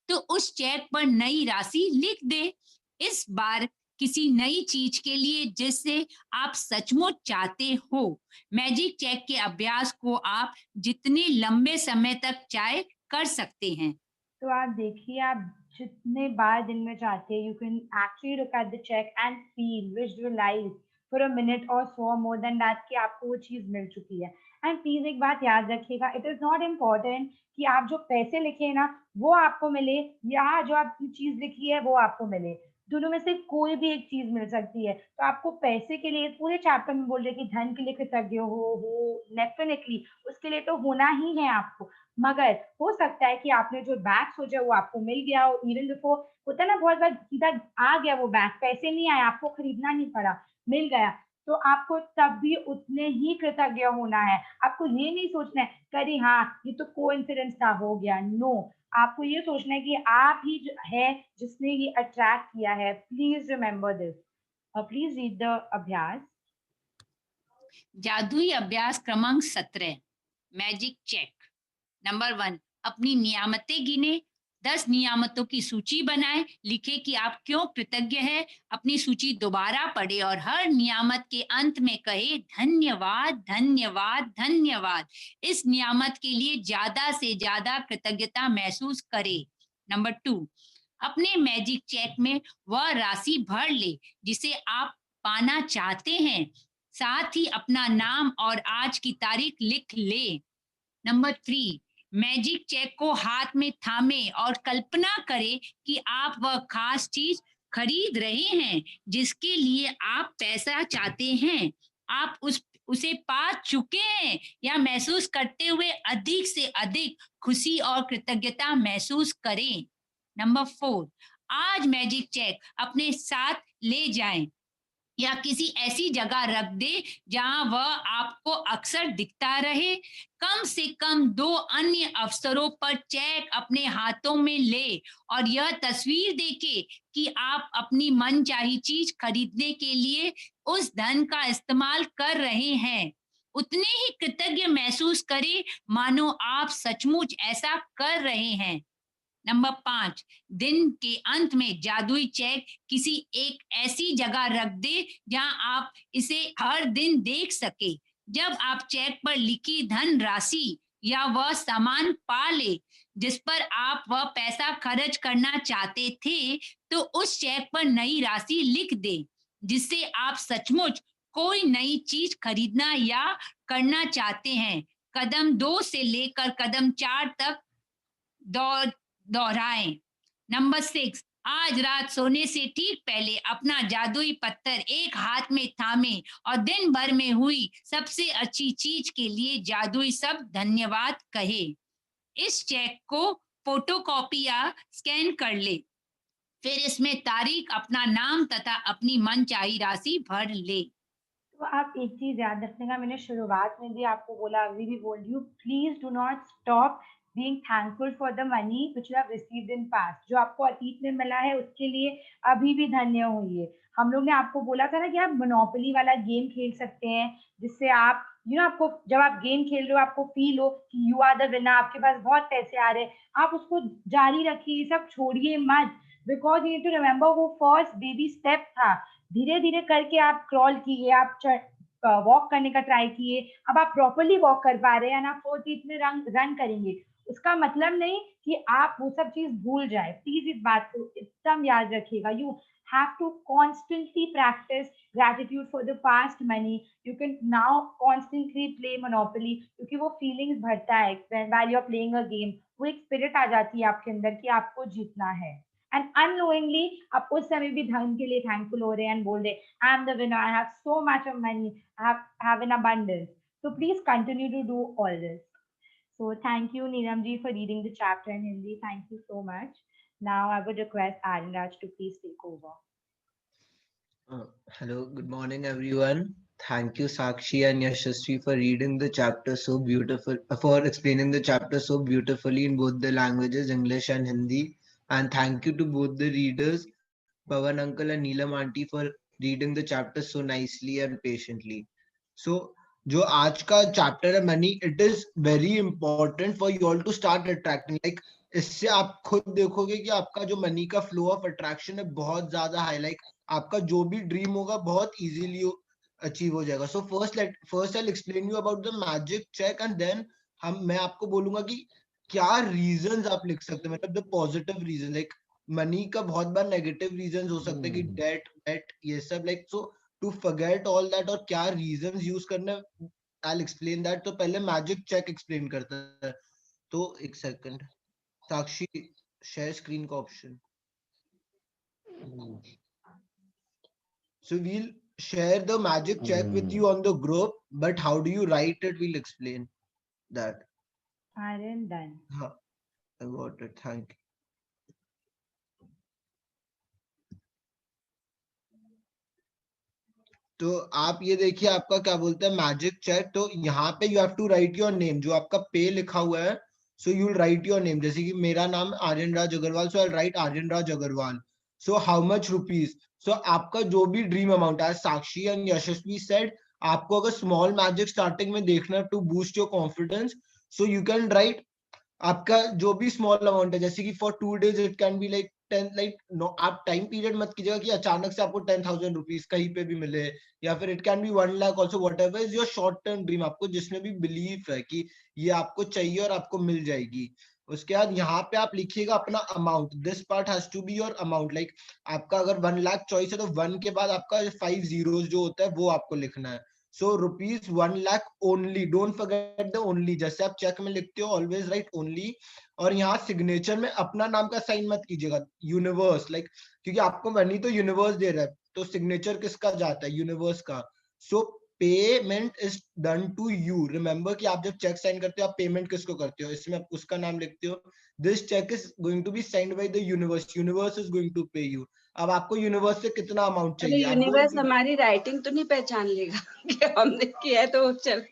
तो उस चेक पर नई राशि लिख दे। इस बार किसी नई चीज के लिए जिससे आप सचमुच चाहते हो। मैजिक चेक के अभ्यास को आप जितने लंबे समय तक चाहे कर सकते हैं। तो आप देखिए, आप जितने बार दिन में चाहते हैं, you can actually look at the check and feel, visualize for a minute और सो मोर देन दैट कि आपको वो चीज मिल चुकी है। एंड प्लीज एक बात याद रखिएगा, इट इज नॉट इम्पोर्टेंट कि आप जो पैसे लिखे ना वो आपको मिले, या जो आपकी चीज लिखी है वो आपको मिले। दोनों में से कोई भी एक चीज मिल सकती है। तो आपको पैसे के लिए पूरे चैप्टर में बोल रहे कि धन के लिए कृतज्ञ हो डेफिनेटली उसके लिए तो होना ही है आपको। मगर हो सकता है कि आपने जो बैग सोचा वो आपको मिल गया हो, इवन बिफोर होता है ना, बहुत बार सीधा आ गया वो बैग, पैसे नहीं आए, आपको खरीदना नहीं पड़ा, मिल गया, तो आपको तब भी उतने ही कृतज्ञ होना है। आपको ये नहीं सोचना है करी हाँ ये तो कोइंसिडेंस था हो गया, नो। आपको ये सोचना है कि आप ही है जिसने ये अट्रैक्ट किया है। Please remember this. Please read the अभ्यास। जादुई अभ्यास क्रमांक 17, मैजिक चेक। नंबर 1, अपनी नियामतें गिने। 10 नियामतों की सूची बनाएं। लिखे कि आप क्यों कृतज्ञ हैं। अपनी सूची दोबारा पढ़े और हर नियामत के अंत में कहे धन्यवाद, धन्यवाद, धन्यवाद। इस नियामत के लिए ज्यादा से ज्यादा कृतज्ञता महसूस करें। नंबर 2, अपने मैजिक चेक में वह राशि भर ले जिसे आप पाना चाहते हैं। साथ ही अपना नाम और आज की तारीख लिख ले। नंबर 3, मैजिक चेक को हाथ में थामे और कल्पना करें कि आप वह खास चीज खरीद रहे हैं जिसके लिए आप पैसा चाहते हैं। आप उसे पा चुके हैं या महसूस करते हुए अधिक से अधिक खुशी और कृतज्ञता महसूस करें। नंबर 4, आज मैजिक चेक अपने साथ ले जाएं या किसी ऐसी जगह रख दे जहां वह आपको अक्सर दिखता रहे। कम से कम 2 अन्य अवसरों पर चेक अपने हाथों में ले और यह तस्वीर देखे कि आप अपनी मनचाही चीज खरीदने के लिए उस धन का इस्तेमाल कर रहे हैं। उतने ही कृतज्ञ महसूस करें मानो आप सचमुच ऐसा कर रहे हैं। नंबर 5, दिन के अंत में जादुई चेक किसी एक ऐसी जगह रख दे जहां आप इसे हर दिन देख सके। जब आप चेक पर लिखी धन राशि या वह सामान पा ले जिस पर आप वह पैसा खर्च करना चाहते थे, तो उस चेक पर नई राशि लिख दे जिससे आप सचमुच कोई नई चीज खरीदना या करना चाहते हैं। कदम 2 से लेकर कदम 4 तक दोहराएं। नंबर 6, आज रात सोने से ठीक पहले अपना जादुई पत्थर एक हाथ में थामे और दिन भर में हुई सबसे अच्छी चीज के लिए जादुई शब्द धन्यवाद कहे। इस चेक को फोटोकॉपी या स्कैन कर ले। फिर इसमें तारीख, अपना नाम तथा अपनी मनचाही राशि भर ले। तो आप एक चीज याद रखने का, मैंने शुरुआत में भी आपको बोला, अभी भी बोल रही हूँ, please do not stop being thankful for the money which you have received in past. जो आपको अतीत में मिला है उसके लिए अभी भी धन्य होइए। हम लोग ने आपको बोला था ना कि आप मोनोपोली वाला गेम खेल सकते हैं जिससे आप आपको जब आप गेम खेल रहे हो आपको फील हो कि यू आर द विनर, आपके पास बहुत पैसे आ रहे हैं, आप उसको जारी रखिए, सब छोड़िए मत। Because you need to remember वो फर्स्ट बेबी स्टेप था। धीरे धीरे करके आप क्रॉल किए, आप वॉक करने का ट्राई किए, अब आप प्रॉपरली वॉक कर पा रहे हैं, आप 4 फीट में रन करेंगे। उसका मतलब नहीं कि आप वो सब चीज भूल जाए। प्लीज इस बात को एकदम याद रखिएगा। You have to constantly practice gratitude for the past money. You can now constantly play Monopoly, क्योंकि वो फीलिंग्स भरता है while you're playing a game। वो एक स्पिरिट आ जाती है आपके अंदर कि आपको जीतना है। एंड अननोइंगली आप उस समय भी धन के लिए थैंकफुल हो रहे हैं एंड बोल रहे I am the winner, I have so much of money, I have in abundance. So please continue to do all this. So thank you, Neelam ji, for reading the chapter in Hindi. Thank you so much. Now I would request Aryan Raj to please take over. Hello, good morning, everyone. Thank you, Sakshi and Yashasvi, for reading the chapter so beautiful, for explaining the chapter so beautifully in both the languages, English and Hindi. And thank you to both the readers, Pavan Uncle and Neelam Auntie, for reading the chapter so nicely and patiently. So, जो आज का chapter है money, it is very important for you all to start attracting. Like इससे आप खुद देखोगे कि आपका जो मनी का फ्लो ऑफ अट्रैक्शन है बहुत ज्यादा हाई। लाइक आपका जो भी ड्रीम होगा बहुत इजीली अचीव हो जाएगा। So first I explain you about the magic check and then मैं आपको बोलूंगा कि क्या रीजंस आप लिख सकते हैं, मतलब the positive reason. Like money का बहुत बार नेगेटिव रीजंस हो सकते हैं कि डेट वेट ये सब। Like so to forget all that और क्या रीजंस यूज करना, आई एक्सप्लेन दैट। तो पहले मैजिक चेक एक्सप्लेन करता है। तो एक सेकंड, साक्षी शेयर स्क्रीन का option. So we'll share the magic check with you on the group, but how do you write it? We'll explain that. Aryan, done. I got it. Thank you. तो आप ये देखिए आपका क्या बोलते हैं magic check. तो यहाँ पे you have to write your name. जो आपका पे लिखा हुआ है, so you will write your name. जैसे कि मेरा नाम Aryan Raj Agarwal, so I write Aryan Raj Agarwal. So how much rupees, so आपका जो भी ड्रीम अमाउंट है, साक्षी एंड यशस्वी सेड, आपको अगर स्मॉल मैजिक स्टार्टिंग में देखना to boost your confidence, so you can write आपका जो भी स्मॉल अमाउंट है। जैसे कि for 2 days it can be like 10, like no, आप टाइम पीरियड मत कीजिएगा कि अचानक से आपको 10,000 रुपीज कहीं पे भी मिले, या फिर it can B 1 lakh also, what ever is your short term dream, आपको जिसमें भी बिलीव है कि ये आपको चाहिए और आपको मिल जाएगी। उसके बाद यहाँ पे आप लिखिएगा अपना amount. This part has to be your amount. Like आपका अगर 1 लाख चॉइस है तो 1 के बाद आपका 5 zeros जो होता है वो आपको लिखना है। So rupees 1 lakh only, don't forget the only. जैसे आप चेक में लिखते हो ऑलवेज राइट ओनली। और यहाँ सिग्नेचर में अपना नाम का साइन मत कीजिएगा, यूनिवर्स। लाइक क्योंकि आपको मनी तो यूनिवर्स दे रहा है, तो सिग्नेचर किसका जाता है, यूनिवर्स का। So payment is done to you. Remember कि आप जब चेक साइन करते हो आप पेमेंट किसको करते हो, इसमें आप उसका नाम लिखते हो। This check is going to be signed by the universe, universe is going to pay you. अब आपको यूनिवर्स से कितना अमाउंट चाहिए, यूनिवर्स हमारी राइटिंग तो नहीं पहचान लेगा कि हमने किया है, तो चल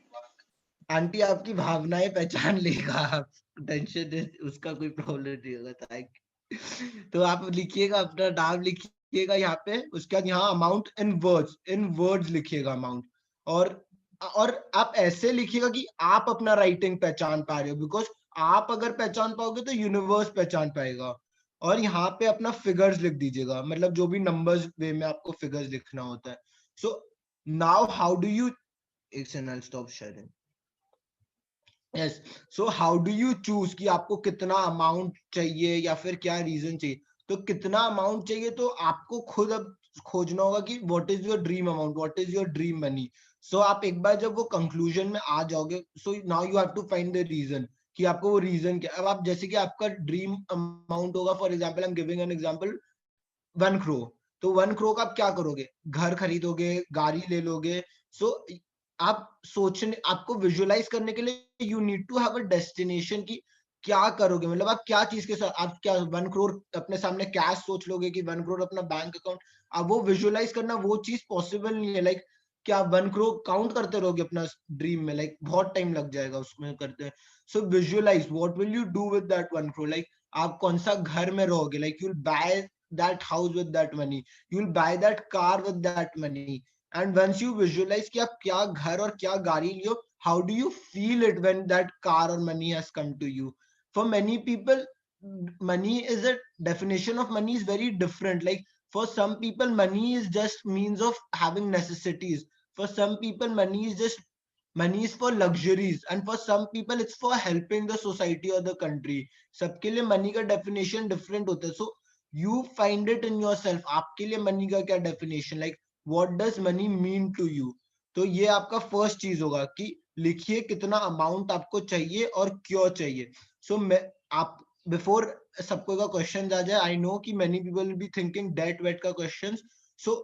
आंटी आपकी भावनाएं पहचान लेगा, टेंशन उसका कोई प्रॉब्लम नहीं होगा। तो आप लिखिएगा अपना नाम लिखिएगा यहाँ पे। उसके बाद यहाँ अमाउंट इन वर्ड्स लिखिएगा अमाउंट। और आप ऐसे लिखिएगा कि आप अपना राइटिंग पहचान पा रहे हो, बिकॉज आप अगर पहचान पाओगे तो यूनिवर्स पहचान पाएगा। और यहाँ पे अपना फिगर्स लिख दीजिएगा, मतलब जो भी नंबर्स वे में आपको फिगर्स लिखना होता है। So now how do you, एक second stop sharing. Yes, so how do you choose कि आपको कितना अमाउंट चाहिए या फिर क्या रीजन चाहिए। तो कितना अमाउंट चाहिए तो आपको खुद अब खोजना होगा कि what is your dream amount, what is your dream money. So आप एक बार जब वो कंक्लूजन में आ जाओगे, so now you have to find the reason कि आपको वो रीजन क्या। अब आप जैसे कि आपका ड्रीम अमाउंट होगा, for example I am giving an example 1 crore, तो 1 crore का आप क्या करोगे, घर खरीदोगे, गाड़ी ले लोगे। सो आप सोचने, आपको विजुअलाइज करने के लिए you need to have a destination की क्या करोगे, मतलब आप क्या चीज के साथ, आप क्या 1 crore अपने सामने कैश सोच लोगे कि 1 crore अपना बैंक अकाउंट। अब वो विजुअलाइज करना वो चीज पॉसिबल नहीं है। लाइक क्या 1 crore काउंट करते रहोगे अपना ड्रीम में, लाइक बहुत टाइम लग जाएगा उसमें करते हैं। So visualise what will you do with that 1 crore। Like आप कौन सा घर में रहोगे, like you will buy that house with that money, you will buy that car with that money, and once you visualize कि आप क्या घर और क्या गाड़ी लियो, how do you feel it when that car or money has come to you. For many people money is a definition of money is very different. Like for some people money is just means of having necessities, for some people money is just money is for luxuries, and for some people it's for helping the society or the country. सबके लिए money का definition different होता है. So you find it in yourself, आपके लिए money का क्या definition, like what does money mean to you. तो ये आपका फर्स्ट चीज होगा कि लिखिए कितना अमाउंट आपको चाहिए और क्यों चाहिए. सो मैं आप बिफोर सबको का क्वेश्चन आ जाए, आई नो कि many people will be thinking date wait का क्वेश्चन. सो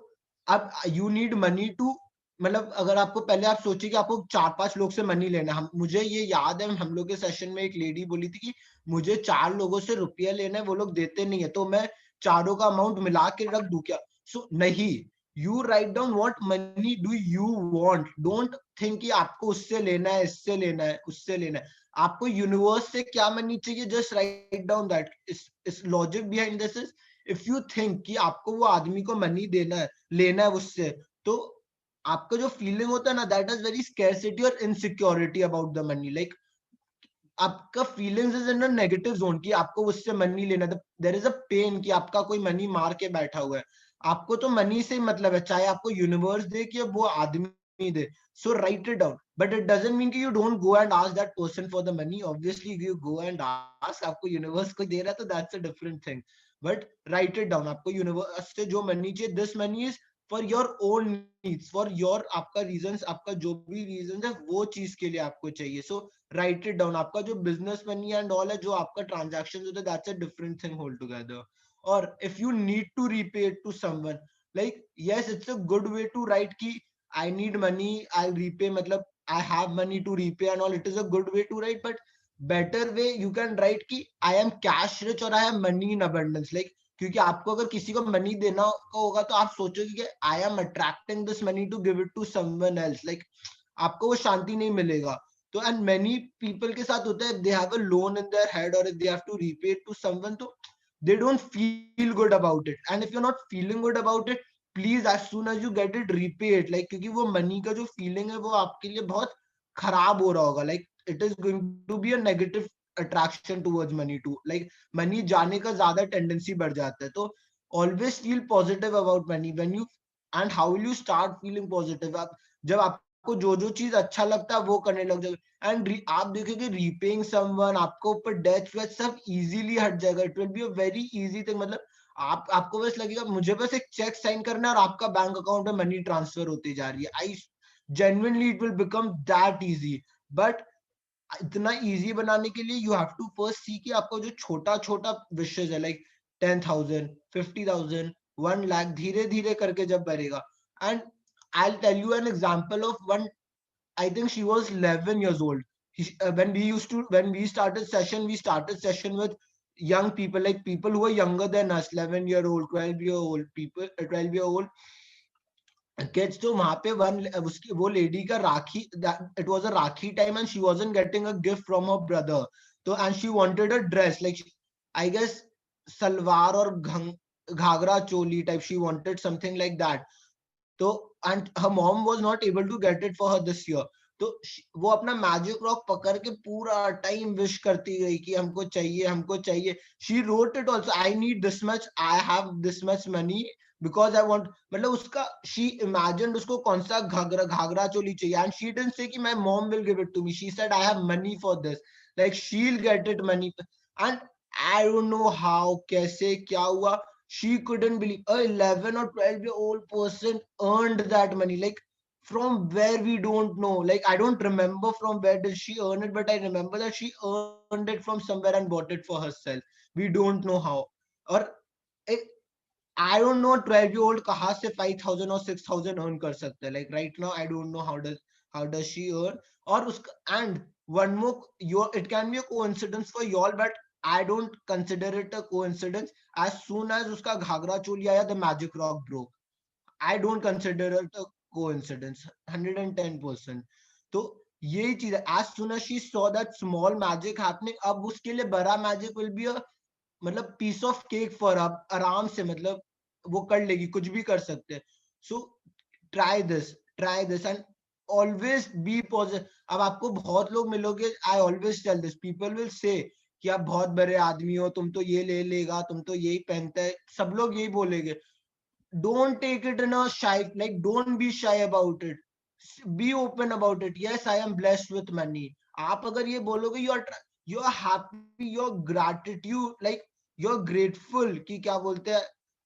अब यू नीड मनी टू, मतलब अगर आपको पहले आप सोचिए कि आपको 4-5 लोग से मनी लेना है. मुझे ये याद है हम लोग के सेशन में एक लेडी बोली थी कि मुझे 4 लोगों से रुपया लेना है, वो लोग देते नहीं है, तो मैं चारों का अमाउंट मिला के रख दूं क्या. सो नहीं, you write down what money do you want. Don't think कि आपको उससे लेना है, इससे लेना है, उससे लेना है. आपको यूनिवर्स से क्या मनी चाहिए, जस्ट राइट डाउन दैट. इस logic behind this is, if you think कि आपको वो आदमी को मनी देना है, लेना है उससे, तो आपका जो फीलिंग होता है ना, दैट इज वेरी स्कैरसिटी और insecurity about the money. Like आपका feelings is in a negative zone कि आपको उससे मनी लेना. देयर इज अ पेन कि आपका कोई मनी मार के बैठा हुआ है. आपको तो मनी से ही मतलब है, चाहे आपको यूनिवर्स दे कि वो आदमी दे. So write it down, but it doesn't mean कि you don't go and ask that person for the money. Obviously you go and ask, आपको यूनिवर्स को दे रहा है तो that's a different thing. But write it down, आपको universe से जो मनी चाहिए, this money is for your own needs, for your, आपका रीजंस, आपका जो भी रीजन है वो चीज के लिए आपको चाहिए. सो राइट इट डाउन. आपका जो बिजनेस मनी एंड ऑल है, जो आपका ट्रांजैक्शन होता है, that's a different thing whole together. और if you need to repay it to someone, like yes it's a good way to write कि I need money, I repay, मतलब I have money to repay and all. It is a good way to write, but better way you can write कि I am cash rich और I have money in abundance. Like क्योंकि आपको अगर किसी को money देना होगा तो आप सोचोगे कि I am attracting this money to give it to someone else. Like आपको वो शांति नहीं मिलेगा. तो एंड मेनी पीपल के साथ होता है, they have a loan in their head और they have to repay it to someone, तो they don't feel good about it. And if you're not feeling good about it, please as soon as you get it, repay it. Like क्योंकि वो money का जो feeling है वो आपके लिए बहुत खराब हो रहा होगा. Like it is going to be a negative attraction towards money too. Like money जाने का ज्यादा टेंडेंसी बढ़ जाता है. तो always feel positive about money when you, and how will you start feeling positive, आप जब आपको जो जो चीज अच्छा लगता है वो करने लग जाओगे. एंड आप देखोगे रीपेइंग समवन, आपको ऊपर डेथ वेथ सब इजीली हट जाएगा. It will be a very easy thing. मतलब आपको बस लगेगा मुझे बस एक चेक साइन करना है और आपका बैंक अकाउंट में मनी ट्रांसफर होती जा रही है. I genuinely it will become that easy. But इतना इजी बनाने के लिए यू हैव टू फर्स्ट सी कि आपको जो छोटा छोटा विशेष है, लाइक 10,000, 50,000, 1 लाख, धीरे धीरे करके जब बढ़ेगा. And I tell you an example of one. I think she was 11 years old. When we started session with young people, like people who were younger than us, 11-year-old, 12-year-old people, 12-year-old kids. तो वहां पे उसकी वो lady का राखी, it was a rakhi time and she wasn't getting a gift from her brother. तो and she wanted a dress, like I guess salwar और ghagra choli type. She wanted something like that. तो and her mom was not able to get it for her this year. तो वो अपना magic rock पकड़ के पूरा time wish करती गई कि हमको चाहिए, हमको चाहिए. She wrote it also, I need this much, I have this much money because I want. मतलब उसका शी इमेजिन्ड उसको कौन सा घाघरा चोली चाहिए. एंड शी डिडंट से कि my mom will give it to me, she said I have money for this, like she will get it money. And I don't know how, कैसे क्या हुआ, she couldn't believe a 11 or 12-year-old person earned that money. Like from where we don't know. Like I don't remember from where did she earn it, but I remember that she earned it from somewhere and bought it for herself. We don't know how. Or it, I don't know 12-year-old kahan se 5,000 or 6,000 earn kar sakta hai. Like right now I don't know how does she earn. Or uska, and one more, it can be a coincidence for y'all, but I don't consider it a coincidence. As soon as uska ghagra choli आया, the magic rock broke. I don't consider it a coincidence. 110%. तो यही चीज है. As soon as she saw that small magic happening, अब उसके लिए बड़ा magic will be a, मतलब पीस ऑफ केक फॉर आप आराम से, मतलब वो कर लेगी, कुछ भी कर सकते हैं. So try this and always be positive. अब आपको बहुत लोग मिलोगे, I always tell this, people will say कि आप बहुत बड़े आदमी हो, तुम तो ये ले लेगा, तुम तो यही पहनता है, सब लोग यही बोलेंगे. डोंट टेक इट इन अ शाई, लाइक डोंट बी शाई about it. Be open about it. Yes, I am blessed with money. आप अगर ये बोलोगे you are happy, your gratitude, like you're grateful कि क्या बोलते हैं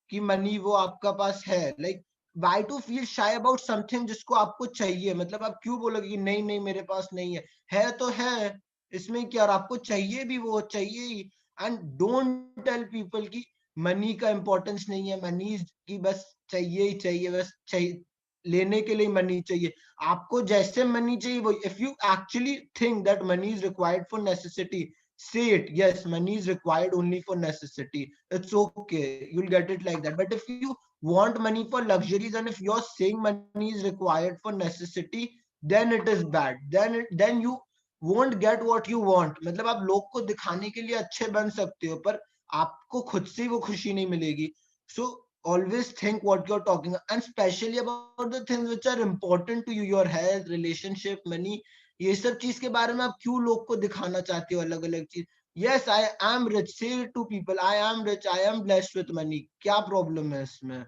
कि money वो आपका पास है. Like why to feel shy about something जिसको आपको चाहिए? मतलब आप क्यों बोलोगे कि नहीं नहीं मेरे पास नहीं है तो है, इसमें क्या, और आपको चाहिए भी वो चाहिए ही. एंड डोंट टेल पीपल कि मनी का इंपॉर्टेंस नहीं है, मनी की बस चाहिए ही चाहिए, बस चाहिए, लेने के लिए मनी चाहिए. आपको जैसे मनी चाहिए वो, if you actually think that money is required for necessity, say it, yes, money is required only for necessity, it's okay, you'll get it like that. But if you want money for luxuries and if you're saying money is required for necessity, then it is bad, then you won't get what you want. मतलब आप लोग को दिखाने के लिए अच्छे बन सकते हो पर आपको खुद से वो खुशी नहीं मिलेगी. So always think what you're talking, and especially about the things which are important to you, your health, relationship, money. ये सब चीज के बारे में आप क्यों लोग को दिखाना चाहते हो अलग अलग चीज? Yes, I am rich, say it to people, I am rich, I am blessed with money. क्या problem है इसमें?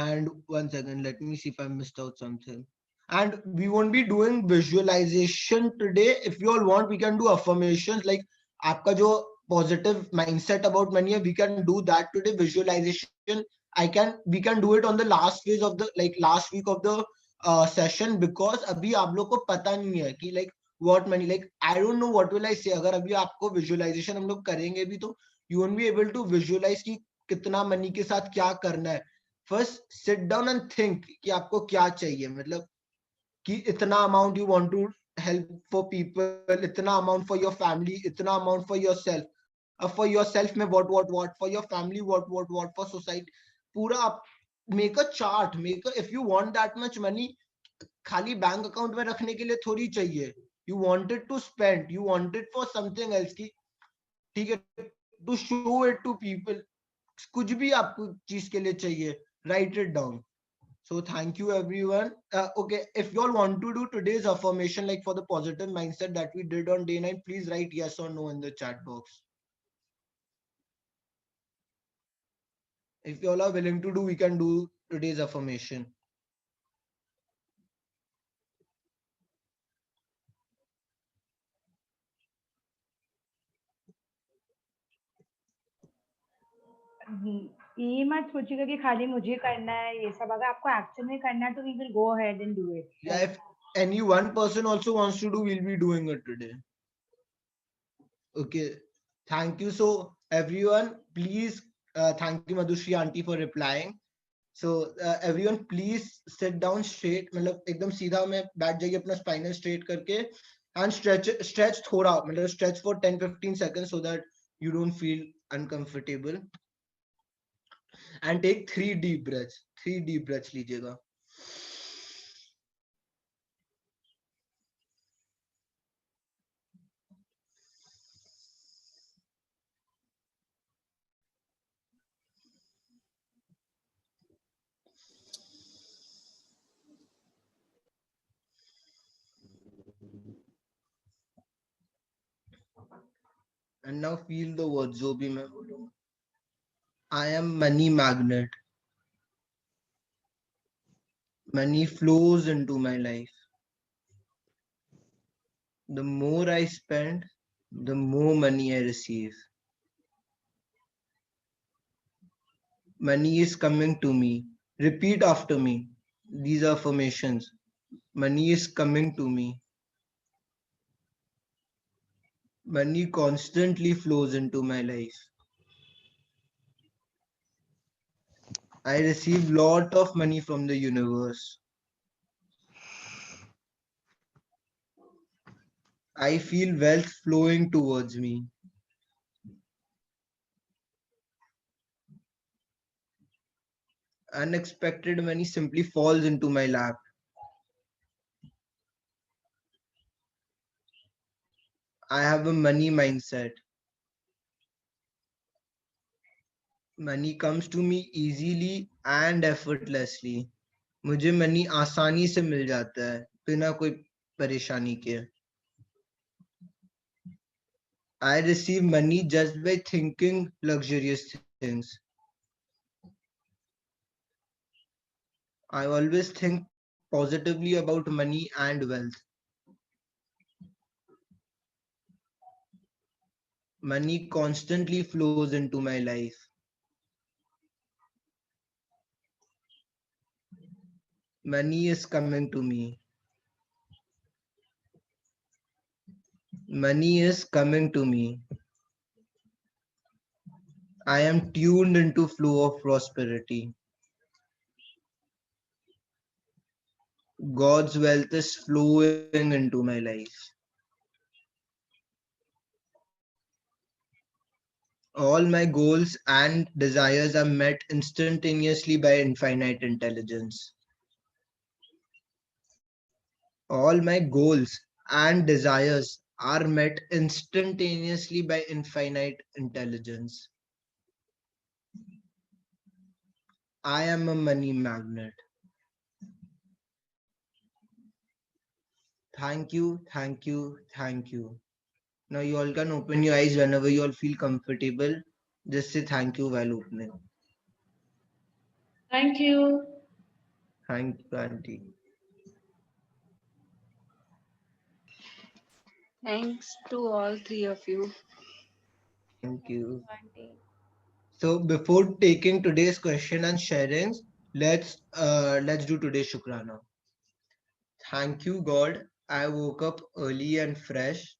And 1 second, let me see if I missed out something. And we won't be doing visualization today. If you all want, we can do affirmations. Like आपका जो positive mindset about money है, we can do that today. Visualization, we can do it on the last phase of the, like last week of the session, because अभी आप लोग को पता नहीं है कि like what money, like I don't know what will I say. अगर अभी आपको visualization हम लोग करेंगे भी तो you won't be able to visualize कि कितना money के साथ क्या करना है. First sit down and think कि आपको क्या चाहिए, मतलब कि इतना amount you want to help for people, इतना अमाउंट फॉर योर फैमिली, इतना अमाउंट फॉर योरसेल्फ. अब फॉर योरसेल्फ में what for your family what for society. पूरा आप make a chart, make if you want that much money, खाली bank account में रखने के लिए थोड़ी चाहिए. You wanted to spend, you wanted for something else की, ठीक है, to show it to people. कुछ भी आपको चीज के लिए चाहिए, write it down. So thank you everyone. Okay, if you all want to do today's affirmation like for the positive mindset that we did on day 9, please write yes or no in the chat box. If you all are willing to do, we can do today's affirmation. ये मत सोचिएगा कि खाली मुझे करना है ये सब. अगर आपको एक्चुअल में करना है तो we will go ahead and do it. Yeah, if any one person also wants to do, we'll be doing it today. Okay, thank you. So everyone, please, thank you Madhushri auntie for replying. So everyone please sit down straight, मतलब एकदम सीधा में बैठ जाइए अपना spinal straight करके, and stretch थोड़ा, मतलब stretch for 10-15 seconds so that you don't feel uncomfortable. And take 3 deep breaths. 3 deep breaths लीजिएगा. And now feel the words जो भी मैं बोलूँ. I am money magnet. Money flows into my life. The more I spend, the more money I receive. Money is coming to me. Repeat after me. These are affirmations. Money is coming to me. Money constantly flows into my life. I receive lot of money from the universe. I feel wealth flowing towards me. Unexpected money simply falls into my lap. I have a money mindset. Money comes to me easily and effortlessly. मुझे money आसानी से मिल जाता है बिना कोई परेशानी के. I receive money just by thinking luxurious things. I always think positively about money and wealth. Money constantly flows into my life. Money is coming to me. Money is coming to me. I am tuned into flow of prosperity. God's wealth is flowing into my life. All my goals and desires are met instantaneously by infinite intelligence. All my goals and desires are met instantaneously by infinite intelligence. I am a money magnet. Thank you, thank you, thank you. Now you all can open your eyes whenever you all feel comfortable. Just say thank you while opening. Thank you. Thank you, Auntie. Thanks to all three of you. Thank Thank you, you. Auntie. So before taking today's question and sharings, let's do today's Shukrana. Thank you, God. I woke up early and fresh.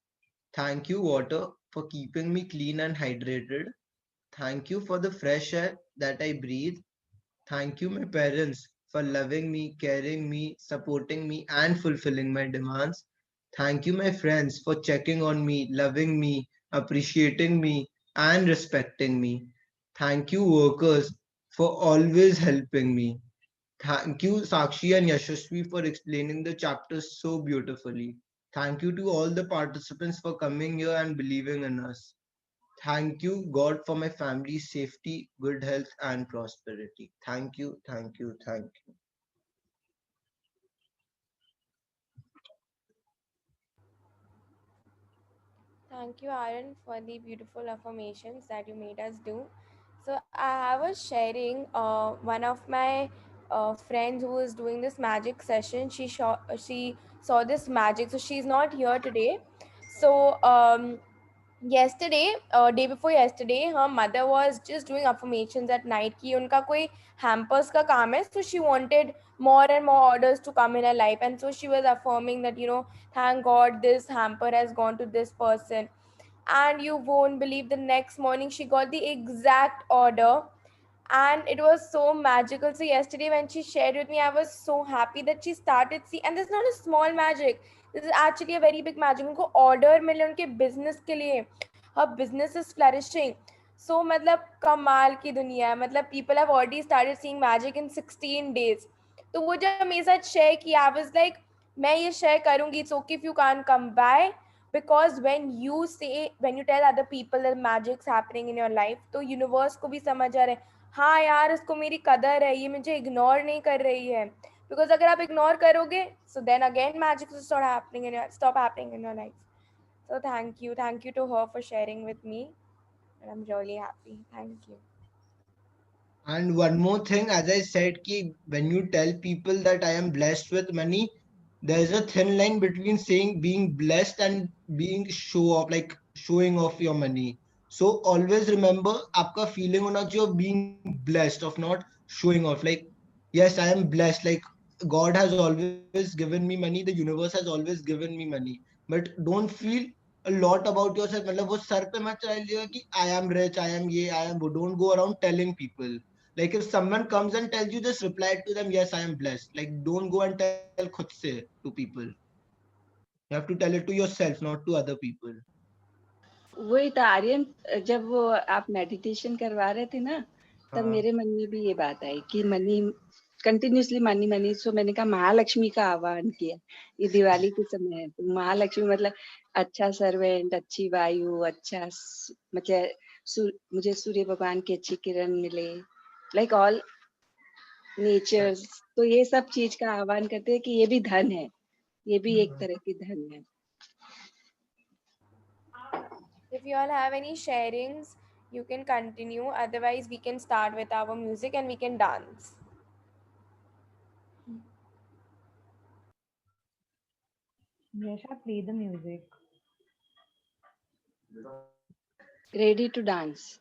Thank you, water, for keeping me clean and hydrated. Thank you for the fresh air that I breathe. Thank you, my parents, for loving me, caring me, supporting me, and fulfilling my demands. Thank you, my friends, for checking on me, loving me, appreciating me, and respecting me. Thank you, workers, for always helping me. Thank you, Sakshi and Yashasvi, for explaining the chapters so beautifully. Thank you to all the participants for coming here and believing in us. Thank you, God, for my family's safety, good health, and prosperity. Thank you, thank you, thank you. Thank you, Aaron, for the beautiful affirmations that you made us do. So I was sharing one of my friends who was doing this magic session. She saw this magic, so she's not here today. So yesterday, day before yesterday, her mother was just doing affirmations at night कि उनका कोई hampers का काम है, so she wanted more and more orders to come in her life, and so she was affirming that, thank God this hamper has gone to this person. And you won't believe, the next morning she got the exact order, and it was so magical. So yesterday when she shared with me, I was so happy that she started see, and this is not a small magic, this is actually a very big magic. उनको order मिले उनके business के लिए, her business is flourishing. So मतलब कमाल की दुनिया है, मतलब people have already started seeing magic in 16 days. तो वो जब मेरे साथ शेयर किया, I was like, मैं ये शेयर करूँगी, it's okay if you can't come by, because when you tell other people that magic's happening in your life, तो universe को भी समझ आ रहा है, हाँ यार इसको मेरी कदर है, ये मुझे इग्नोर नहीं कर रही है. बिकॉज अगर आप इग्नोर करोगे, so then again magic will stop happening in your life. So thank you to her for sharing with me, and I'm really happy. Thank you. And one more thing, as I said, ki when you tell people that I am blessed with money, there's a thin line between saying being blessed and being showing off your money. So always remember, आपका feeling होना चाहिए of being blessed, of not showing off. Like, yes, I am blessed. Like, God has always given me money. The universe has always given me money. But don't feel a lot about yourself. मतलब वो sir पे मत चढ़ाइएगा कि I am rich, I am ये, I am वो. Don't go around telling people. Like if someone comes and tells you, just reply to them, yes, I am blessed. Like don't go and tell khud se to people. You have to tell it to yourself, not to other people. वही तो आर्यन, जब वो आप meditation करवा रहे थे ना, तब हाँ. मेरे मन में भी ये बात आई कि मनी कंटिन्यूअसली मनी मनी. सो मैंने कहा महालक्ष्मी का आह्वान किया. ये दिवाली के समय है, तो महालक्ष्मी मतलब अच्छा सर्वेंट, अच्छी वायु, मतलब मुझे सूर्य भगवान की अच्छी किरण मिले, लाइक ऑल नेचर्स. तो ये सब चीज का आह्वान करते हैं कि ये भी धन है, ये भी एक तरह की धन है. If you all have any sharings, you can continue. Otherwise, we can start with our music and we can dance. Yasha, play the music. Ready to dance.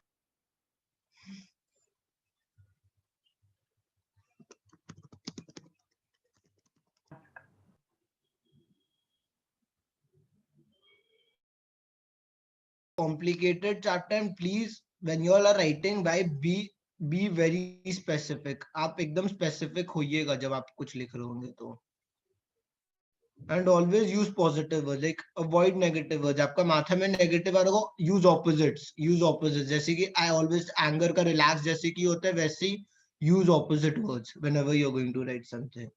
Complicated chapter, and please when you all are writing, why be very specific. आप एकदम specific होइएगा जब आप कुछ लिख रहे होंगे तो. And always use positive words, like avoid negative words. आपका माथा में negative आ रहा हो, use opposites. जैसे कि I always anger का relax जैसे कि होता है, वैसे ही use opposite words whenever you're going to write something.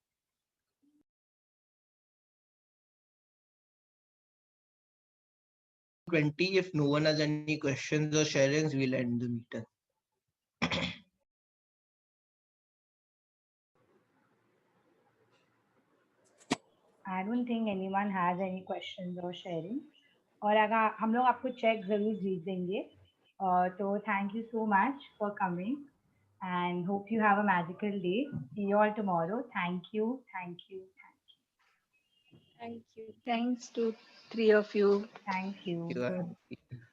20. If no one has any questions or sharings, we'll end the meeting. I don't think anyone has any questions or sharing. और अगर हम लोग आपको चेक जरूर भेज देंगे. तो thank you so much for coming and hope you have a magical day. See you all tomorrow. Thank you. Thank you. Thanks to three of you. Thank you. You are-